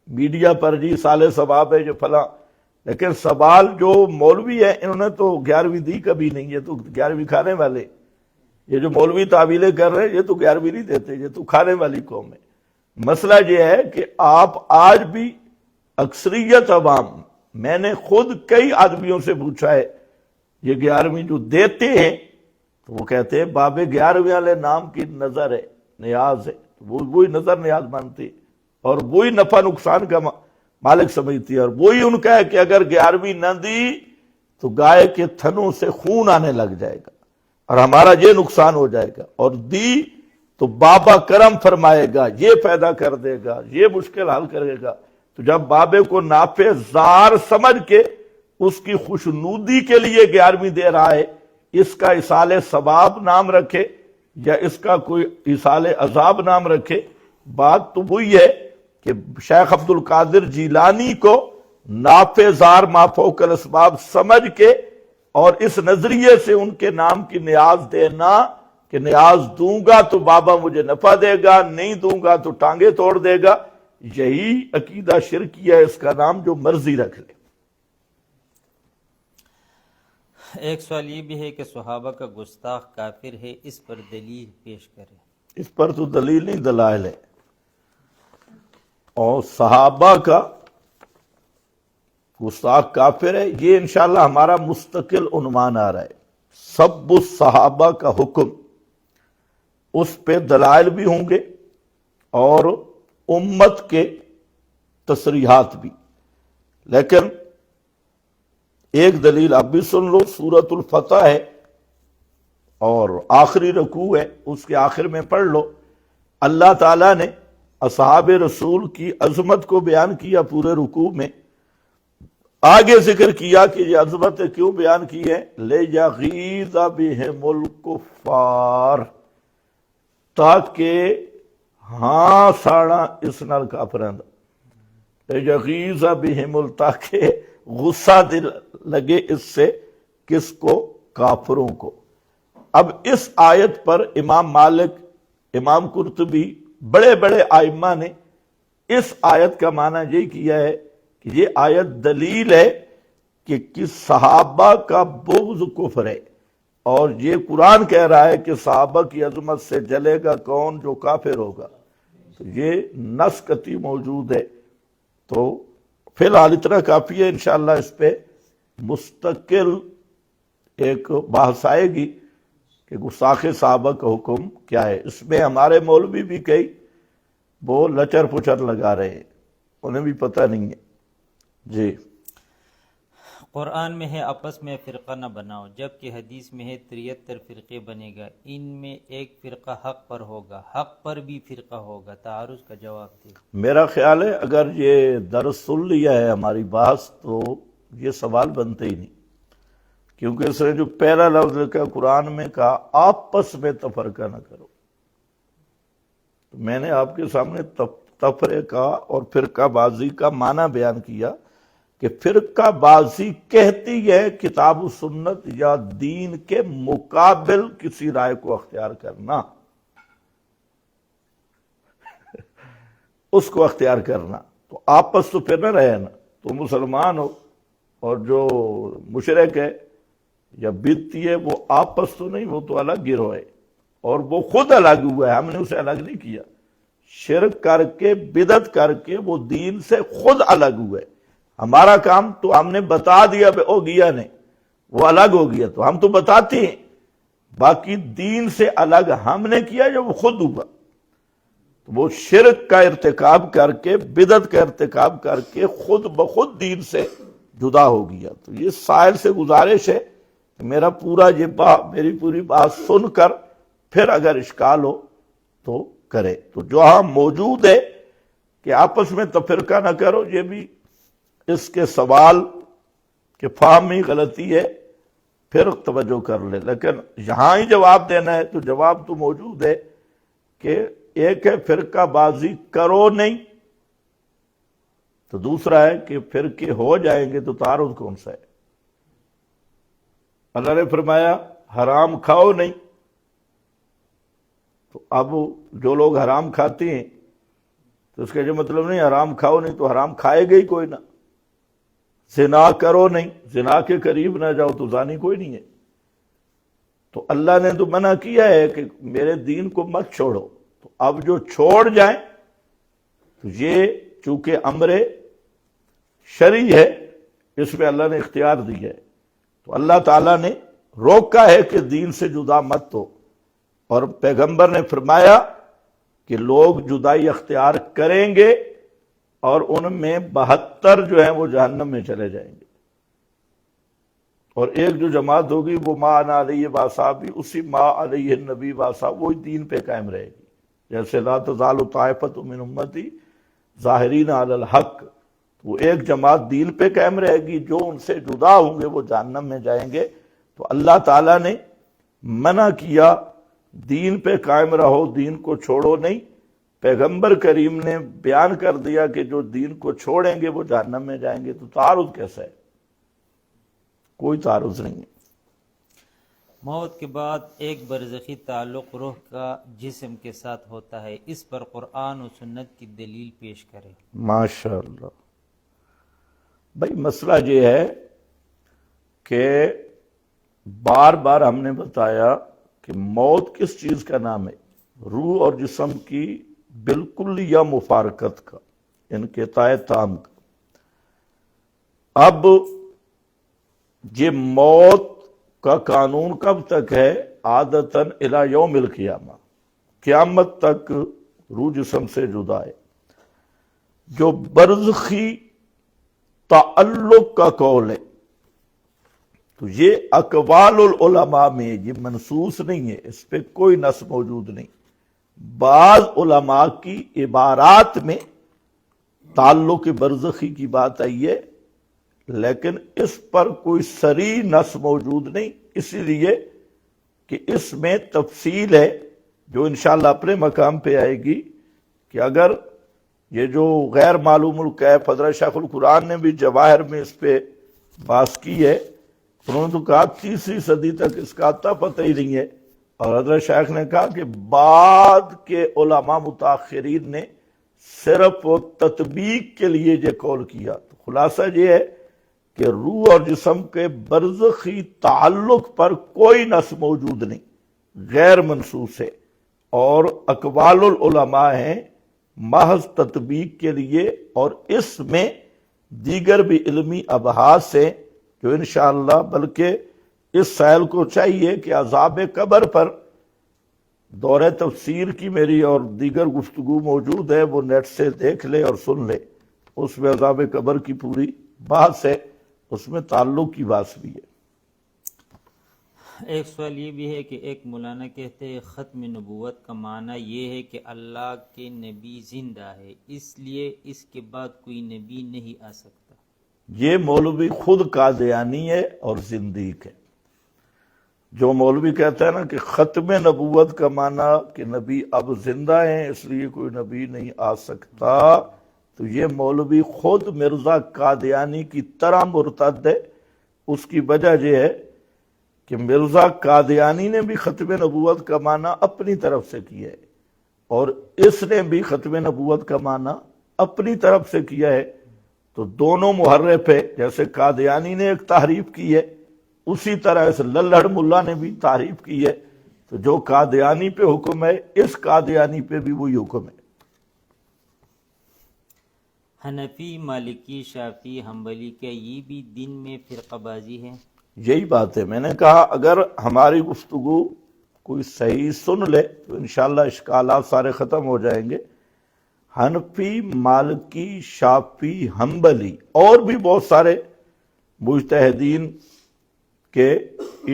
میڈیا پر، جی ایصال ثواب ہے جو فلاں، لیکن سوال جو مولوی ہے انہوں نے تو 11ویں دی کبھی نہیں، یہ تو 11ویں کھانے والے، یہ جو مولوی تعویلیں کر رہے ہیں یہ تو 11ویں نہیں دیتے، یہ تو کھانے والی قوم ہے۔ مسئلہ یہ ہے کہ آپ آج بھی اکثریت عوام، میں نے خود کئی آدمیوں سے پوچھا ہے، یہ 11ویں جو دیتے ہیں تو وہ کہتے ہیں باب 11ویں والے نام کی نظر ہے، نیاز ہے، وہی نظر نیاز مانتے اور وہی نفع نقصان کا مالک سمجھتی ہے، اور وہی ان کا ہے کہ اگر 11ویں نہ دی تو گائے کے تھنوں سے خون آنے لگ جائے گا اور ہمارا یہ نقصان ہو جائے گا، اور دی تو بابا کرم فرمائے گا، یہ پیدا کر دے گا، یہ مشکل حل کرے گا۔ تو جب بابے کو نافع زار سمجھ کے اس کی خوشنودی کے لیے 11ویں دے رہا ہے، اس کا ایصال ثواب نام رکھے یا اس کا کوئی ایصال عذاب نام رکھے، بات تو وہی ہے کہ شیخ عبد القادر جیلانی کو نافع زار ما فوق الاسباب سمجھ کے اور اس نظریے سے ان کے نام کی نیاز دینا کہ نیاز دوں گا تو بابا مجھے نفع دے گا، نہیں دوں گا تو ٹانگیں توڑ دے گا، یہی عقیدہ شرکی ہے، اس کا نام جو مرضی رکھ لے۔ ایک سوال یہ بھی ہے کہ صحابہ کا گستاخ کافر ہے، اس پر دلیل پیش کرے۔ اس پر تو دلیل نہیں، دلائل ہے۔ اور صحابہ کا گستاخ کافر ہے، یہ انشاءاللہ ہمارا مستقل عنوان آ رہا ہے، سب الصحابہ کا حکم، اس پہ دلائل بھی ہوں گے اور امت کے تصریحات بھی۔ لیکن ایک دلیل اب بھی سن لو، سورۃ الفتح ہے اور آخری رکوع ہے، اس کے آخر میں پڑھ لو، اللہ تعالیٰ نے اصحاب رسول کی عظمت کو بیان کیا پورے رکوع میں، آگے ذکر کیا کہ یہ عظمت کیوں بیان کی ہے، لِیَغِیظَ بِهِمُ الْکُفَّارَ، تاکہ ہاں ساڑا اس نال کافراں دا، لِیَغِیظَ بِهِمُ، تاکہ غصہ دل لگے اس سے کس کو، کافروں کو۔ اب اس آیت پر امام مالک، امام قرطبی، بڑے بڑے ائمہ نے اس آیت کا معنی یہ کیا ہے کہ یہ آیت دلیل ہے کہ کس صحابہ کا بغض کفر ہے، اور یہ قرآن کہہ رہا ہے کہ صحابہ کی عظمت سے جلے گا کون، جو کافر ہوگا، تو یہ نص قطعی موجود ہے۔ تو فی الحال اتنا کافی ہے، انشاءاللہ اس پہ مستقل ایک بحث آئے گی کہ گستاخ صحابہ کا حکم کیا ہے۔ اس میں ہمارے مولوی بھی کئی وہ لچر پچر لگا رہے ہیں، انہیں بھی پتہ نہیں ہے۔ جی، قرآن میں ہے آپس میں فرقہ نہ بناؤ، جبکہ حدیث میں ہے 73 فرقے بنے گا، ان میں ایک فرقہ حق پر ہوگا، حق پر بھی فرقہ ہوگا، تعارض کا جواب دے۔ میرا خیال ہے اگر یہ درس سن لیا ہے ہماری بحث تو یہ سوال بنتے ہی نہیں، کیونکہ اس نے جو پہلا لفظ لکھا قرآن میں کہا آپس میں تفرقہ نہ کرو، تو میں نے آپ کے سامنے تفرقہ اور فرقہ بازی کا معنی بیان کیا کہ فرقہ بازی کہتی ہے کتاب و سنت یا دین کے مقابل کسی رائے کو اختیار کرنا، اس کو اختیار کرنا۔ تو آپس تو پھر نہ رہے نا، تو مسلمان ہو اور جو مشرک ہے یا بدعتی ہے وہ آپس تو نہیں، وہ تو الگ گروہ ہے، اور وہ خود الگ ہوا ہے، ہم نے اسے الگ نہیں کیا، شرک کر کے بدعت کر کے وہ دین سے خود الگ ہوئے۔ ہمارا کام تو ہم نے بتا دیا او گیا نہیں، وہ الگ ہو گیا، تو ہم تو بتاتے ہیں، باقی دین سے الگ ہم نے کیا جو وہ خود ہوا، تو وہ شرک کا ارتکاب کر کے بدعت کا ارتکاب کر کے خود بخود دین سے جدا ہو گیا۔ تو یہ سائل سے گزارش ہے کہ میرا پورا یہ میری پوری بات سن کر پھر اگر اشکال ہو تو کرے۔ تو جو ہاں موجود ہے کہ آپس میں تفرقہ نہ کرو، یہ بھی اس کے سوال کے فہم میں غلطی ہے، پھر توجہ کر لے، لیکن یہاں ہی جواب دینا ہے تو جواب تو موجود ہے کہ ایک ہے فرقہ بازی کرو نہیں، تو دوسرا ہے کہ فرقے ہو جائیں گے تو تعارض کون سا ہے۔ اللہ نے فرمایا حرام کھاؤ نہیں، تو اب جو لوگ حرام کھاتے ہیں تو اس کا جو مطلب نہیں حرام کھاؤ نہیں تو حرام کھائے گا ہی کوئی نہ، زنا کرو نہیں، زنا کے قریب نہ جاؤ تو زانی کوئی نہیں ہے۔ تو اللہ نے تو منع کیا ہے کہ میرے دین کو مت چھوڑو، تو اب جو چھوڑ جائیں تو یہ چونکہ امر شرعی ہے، اس میں اللہ نے اختیار دی ہے، تو اللہ تعالیٰ نے روکا ہے کہ دین سے جدا مت ہو، اور پیغمبر نے فرمایا کہ لوگ جدائی اختیار کریں گے اور ان میں 72 جو ہیں وہ جہنم میں چلے جائیں گے، اور ایک جو جماعت ہوگی وہ ما انا علیہ واصحابی، اسی ما علیہ النبی واصحاب، وہی دین پہ قائم رہے گی، جیسے لا تزال طائفۃ من امتی ظاہرین علی الحق، وہ ایک جماعت دین پہ قائم رہے گی، جو ان سے جدا ہوں گے وہ جہنم میں جائیں گے۔ تو اللہ تعالیٰ نے منع کیا دین پہ قائم رہو، دین کو چھوڑو نہیں، پیغمبر کریم نے بیان کر دیا کہ جو دین کو چھوڑیں گے وہ جہنم میں جائیں گے، تو تعارض کیسا ہے؟ کوئی تعارض نہیں ہے۔ موت کے بعد ایک برزخی تعلق روح کا جسم کے ساتھ ہوتا ہے، اس پر قرآن و سنت کی دلیل پیش کرے۔ ماشاء اللہ۔ بھائی مسئلہ یہ ہے کہ بار بار ہم نے بتایا کہ موت کس چیز کا نام ہے؟ روح اور جسم کی بالکل یا مفارقت کا، انقطاع تام کا۔ اب یہ موت کا قانون کب تک ہے؟ عادتاً الی یوم القیامہ، قیامت تک روح جسم سے جدا ہے۔ جو برزخی تعلق کا قول ہے تو یہ اقوال العلماء میں یہ منصوص نہیں ہے، اس پہ کوئی نص موجود نہیں۔ بعض علماء کی عبارات میں تعلق برزخی کی بات آئی ہے، لیکن اس پر کوئی صریح نص موجود نہیں، اسی لیے کہ اس میں تفصیل ہے جو انشاءاللہ اپنے مقام پہ آئے گی، کہ اگر یہ جو غیر معلوم الکیف حضرت شیخ القرآن نے بھی جواہر میں اس پہ بحث کی ہے، انہوں نے تو کہا 30ویں صدی تک اس کا اتا پتہ ہی نہیں ہے، اور حضرت شیخ نے کہا کہ بعد کے علماء متاخرین نے صرف و تطبیق کے لیے یہ قول کیا۔ تو خلاصہ یہ ہے کہ روح اور جسم کے برزخی تعلق پر کوئی نص موجود نہیں، غیر منصوص ہے، اور اقوال العلماء ہیں محض تطبیق کے لیے، اور اس میں دیگر بھی علمی ابحاث ہیں جو انشاءاللہ، بلکہ اس سائل کو چاہیے کہ عذاب قبر پر دورہ تفسیر کی میری اور دیگر گفتگو موجود ہے، وہ نیٹ سے دیکھ لے اور سن لے، اس میں عذاب قبر کی پوری بحث ہے، اس میں تعلق کی بات بھی ہے۔ ایک سوال یہ بھی ہے کہ ایک مولانا کہتے ہیں ختم نبوت کا معنی یہ ہے کہ اللہ کے نبی زندہ ہے، اس لیے اس کے بعد کوئی نبی نہیں آ سکتا۔ یہ مولوی خود قادیانی ہے اور زندیق ہے۔ جو مولوی کہتا ہے نا کہ ختم نبوت کا معنی کہ نبی اب زندہ ہیں اس لیے کوئی نبی نہیں آ سکتا، تو یہ مولوی خود مرزا قادیانی کی طرح مرتد ہے۔ اس کی وجہ یہ ہے کہ مرزا قادیانی نے بھی ختم نبوت کا معنی اپنی طرف سے کیا ہے، اور اس نے بھی ختم نبوت کا معنی اپنی طرف سے کیا ہے، تو دونوں محرف ہے۔ جیسے قادیانی نے ایک تحریف کی ہے، اسی طرح اس للڑ ملا نے بھی تعریف کی ہے، تو جو قادیانی پہ حکم ہے اس قادیانی پہ بھی وہی حکم ہے۔ حنفی، مالکی، شافعی، حنبلی، کیا یہ بھی دین میں فرقہ بازی ہے؟ یہی بات ہے، میں نے کہا اگر ہماری گفتگو کوئی صحیح سن لے تو انشاءاللہ اشکالات سارے ختم ہو جائیں گے۔ حنفی، مالکی، شافعی، حنبلی اور بھی بہت سارے مجتہدین کے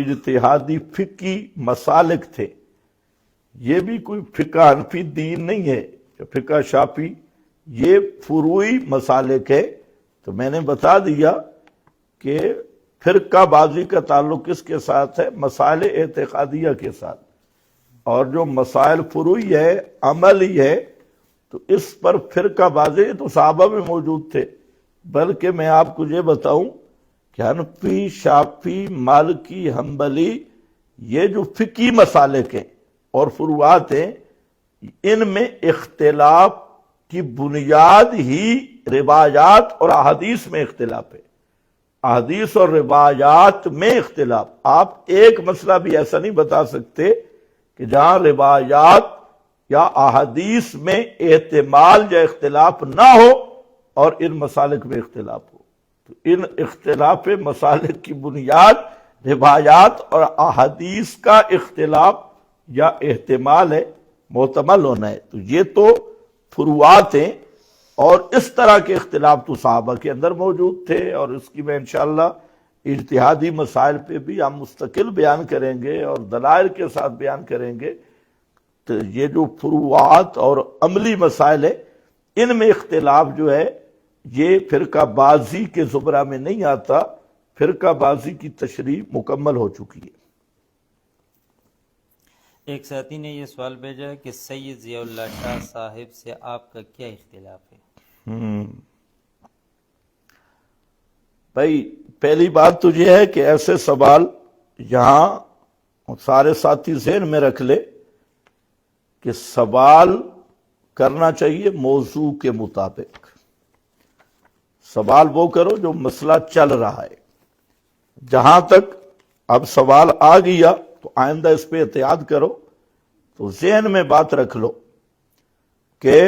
اجتہادی فقہی مسالک تھے، یہ بھی کوئی فقہ حنفی دین نہیں ہے، فقہ شافعی یہ فروعی مسالک ہے۔ تو میں نے بتا دیا کہ فرقہ بازی کا تعلق کس کے ساتھ ہے؟ مسائل اعتقادیہ کے ساتھ، اور جو مسائل فروعی ہے، عملی ہے، تو اس پر فرقہ بازی تو صحابہ بھی موجود تھے۔ بلکہ میں آپ کو یہ بتاؤں کہ حنفی، شافعی، مالکی، حنبلی یہ جو فقہی مسالک ہیں اور فروعات ہیں، ان میں اختلاف کی بنیاد ہی روایات اور احادیث میں اختلاف ہے۔ احادیث اور روایات میں اختلاف، آپ ایک مسئلہ بھی ایسا نہیں بتا سکتے کہ جہاں روایات یا احادیث میں احتمال یا اختلاف نہ ہو اور ان مسالک میں اختلاف ہو۔ تو ان اختلاف مسالک کی بنیاد روایات اور احادیث کا اختلاف یا احتمال ہے، محتمل ہونا ہے۔ تو یہ تو فروعات ہیں، اور اس طرح کے اختلاف تو صحابہ کے اندر موجود تھے، اور اس کی میں انشاءاللہ اجتہادی مسائل پہ بھی ہم مستقل بیان کریں گے اور دلائل کے ساتھ بیان کریں گے۔ تو یہ جو فروعات اور عملی مسائل ہے، ان میں اختلاف جو ہے یہ فرقہ بازی کے زمرہ میں نہیں آتا، فرقہ بازی کی تشریح مکمل ہو چکی ہے۔ ایک ساتھی نے یہ سوال بھیجا کہ سید ضیاء اللہ شاہ صاحب سے آپ کا کیا اختلاف ہے؟ بھائی پہلی بات تو یہ ہے کہ ایسے سوال یہاں اور سارے ساتھی ذہن میں رکھ لے کہ سوال کرنا چاہیے موضوع کے مطابق. سوال وہ کرو جو مسئلہ چل رہا ہے. جہاں تک اب سوال آ گیا تو آئندہ اس پہ احتیاط کرو. تو ذہن میں بات رکھ لو کہ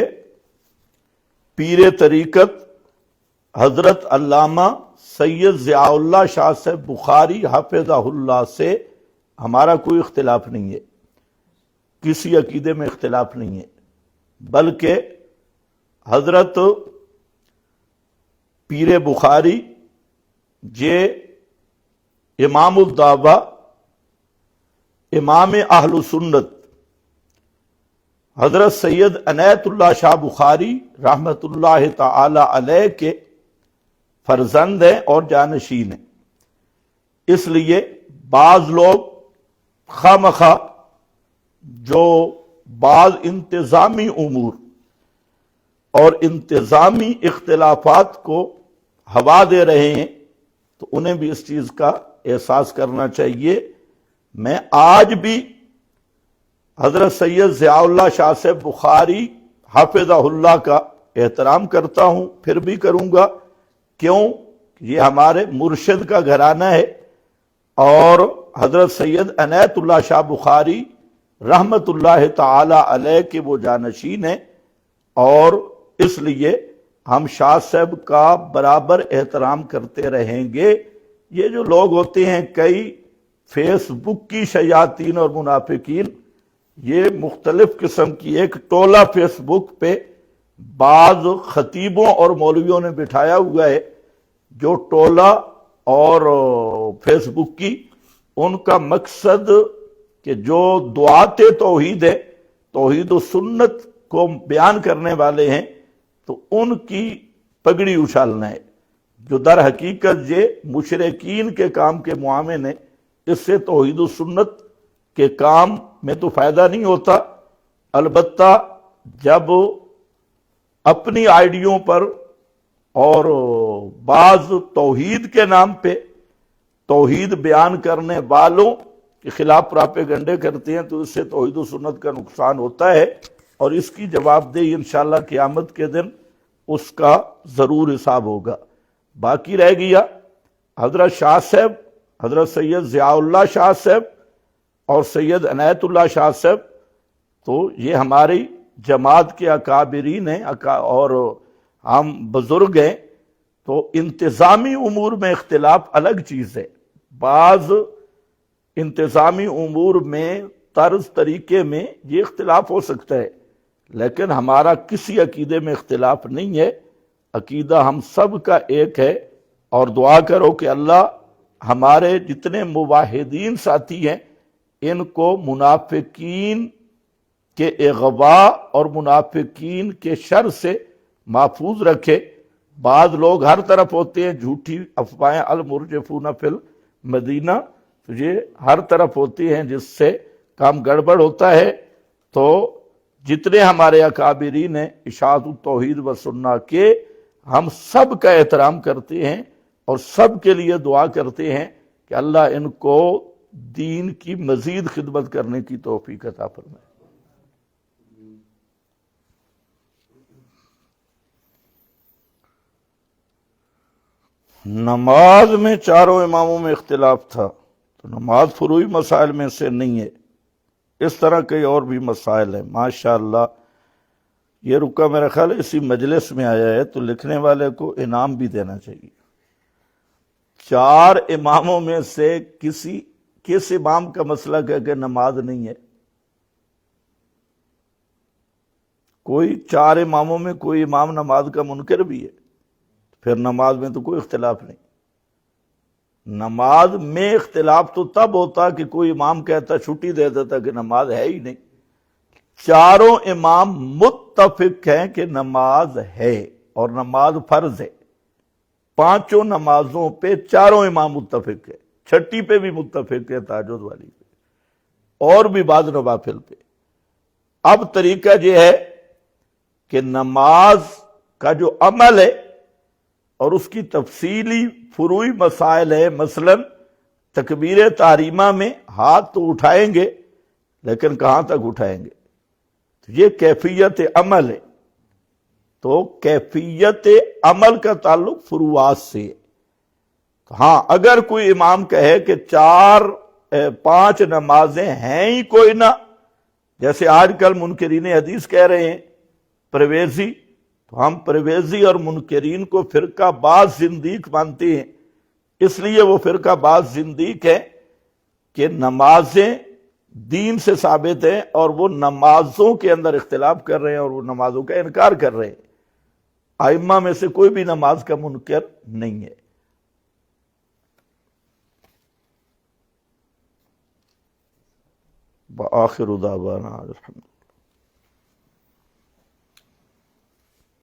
پیر طریقت حضرت علامہ سید ضیاء اللہ شاہ صاحب بخاری حافظہ اللہ سے ہمارا کوئی اختلاف نہیں ہے، کسی عقیدے میں اختلاف نہیں ہے، بلکہ حضرت پیر بخاری جے امام الدعوہ امام اہل سنت حضرت سید عنایت اللہ شاہ بخاری رحمت اللہ تعالی علیہ کے فرزند ہیں اور جانشین ہیں. اس لیے بعض لوگ خواہ جو بعض انتظامی امور اور انتظامی اختلافات کو ہوا دے رہے ہیں تو انہیں بھی اس چیز کا احساس کرنا چاہیے. میں آج بھی حضرت سید ضیاء اللہ شاہ صاحب بخاری حافظہ اللہ کا احترام کرتا ہوں، پھر بھی کروں گا. کیوں؟ یہ ہمارے مرشد کا گھرانہ ہے اور حضرت سید عنایت اللہ شاہ بخاری رحمت اللہ تعالی علیہ کے وہ جانشین ہیں، اور اس لیے ہم شاہ صاحب کا برابر احترام کرتے رہیں گے. یہ جو لوگ ہوتے ہیں کئی فیس بک کی شیاطین اور منافقین، یہ مختلف قسم کی ایک ٹولہ فیس بک پہ بعض خطیبوں اور مولویوں نے بٹھایا ہوا ہے. جو ٹولہ اور فیس بک کی ان کا مقصد کہ جو دعات توحید ہے، توحید و سنت کو بیان کرنے والے ہیں، تو ان کی پگڑی اچھالنا ہے، جو در حقیقت یہ مشرکین کے کام کے معامل ہیں. اس سے توحید و سنت کے کام میں تو فائدہ نہیں ہوتا. البتہ جب اپنی آئیڈیوں پر اور بعض توحید کے نام پہ توحید بیان کرنے والوں کے خلاف پراپیگنڈے کرتے ہیں تو اس سے توحید و سنت کا نقصان ہوتا ہے، اور اس کی جواب دہی انشاءاللہ قیامت کے دن اس کا ضرور حساب ہوگا. باقی رہ گیا حضرت شاہ صاحب، حضرت سید ضیاء اللہ شاہ صاحب اور سید عنایت اللہ شاہ صاحب، تو یہ ہماری جماعت کے اکابرین ہیں اور ہم بزرگ ہیں. تو انتظامی امور میں اختلاف الگ چیز ہے. بعض انتظامی امور میں طرز طریقے میں یہ اختلاف ہو سکتا ہے، لیکن ہمارا کسی عقیدے میں اختلاف نہیں ہے. عقیدہ ہم سب کا ایک ہے، اور دعا کرو کہ اللہ ہمارے جتنے موحدین ساتھی ہیں ان کو منافقین کے اغوا اور منافقین کے شر سے محفوظ رکھے. بعض لوگ ہر طرف ہوتے ہیں، جھوٹی افواہیں المرجفون فی المدینہ، تو یہ ہر طرف ہوتی ہیں جس سے کام گڑبڑ ہوتا ہے. تو جتنے ہمارے اکابرین ہیں اشاعت التوحید و سنہ کے، ہم سب کا احترام کرتے ہیں اور سب کے لیے دعا کرتے ہیں کہ اللہ ان کو دین کی مزید خدمت کرنے کی توفیق عطا فرمائے. نماز میں چاروں اماموں میں اختلاف تھا، تو نماز فروعی مسائل میں سے نہیں ہے. اس طرح کئی اور بھی مسائل ہیں. ماشاءاللہ یہ رکا میرا خیال ہے اسی مجلس میں آیا ہے، تو لکھنے والے کو انعام بھی دینا چاہیے. چار اماموں میں سے کس امام کا مسلک ہے کہ نماز نہیں ہے؟ کوئی چار اماموں میں کوئی امام نماز کا منکر بھی ہے، پھر نماز میں تو کوئی اختلاف نہیں. نماز میں اختلاف تو تب ہوتا کہ کوئی امام کہتا، چھٹی دے دیتا کہ نماز ہے ہی نہیں. چاروں امام متفق ہیں کہ نماز ہے اور نماز فرض ہے. پانچوں نمازوں پہ چاروں امام متفق ہیں، چھٹی پہ بھی متفق ہے، تہجد والی پہ، اور بھی بعض نوافل پہ. اب طریقہ یہ ہے کہ نماز کا جو عمل ہے اور اس کی تفصیلی فروعی مسائل ہے، مثلا تکبیر تحریمہ میں ہاتھ تو اٹھائیں گے لیکن کہاں تک اٹھائیں گے؟ تو یہ کیفیت عمل ہے، تو کیفیت عمل کا تعلق فروعات سے ہے۔ ہاں اگر کوئی امام کہے کہ 5 نمازیں ہیں ہی کوئی نہ، جیسے آج کل منکرین حدیث کہہ رہے ہیں پرویزی، تو ہم پرویزی اور منکرین کو فرقہ باز زندیق مانتے ہیں، اس لیے وہ فرقہ باز زندیق ہے کہ نمازیں دین سے ثابت ہیں اور وہ نمازوں کے اندر اختلاف کر رہے ہیں اور وہ نمازوں کا انکار کر رہے ہیں۔ ائمہ میں سے کوئی بھی نماز کا منکر نہیں ہے۔ وآخر دعوانا الحمد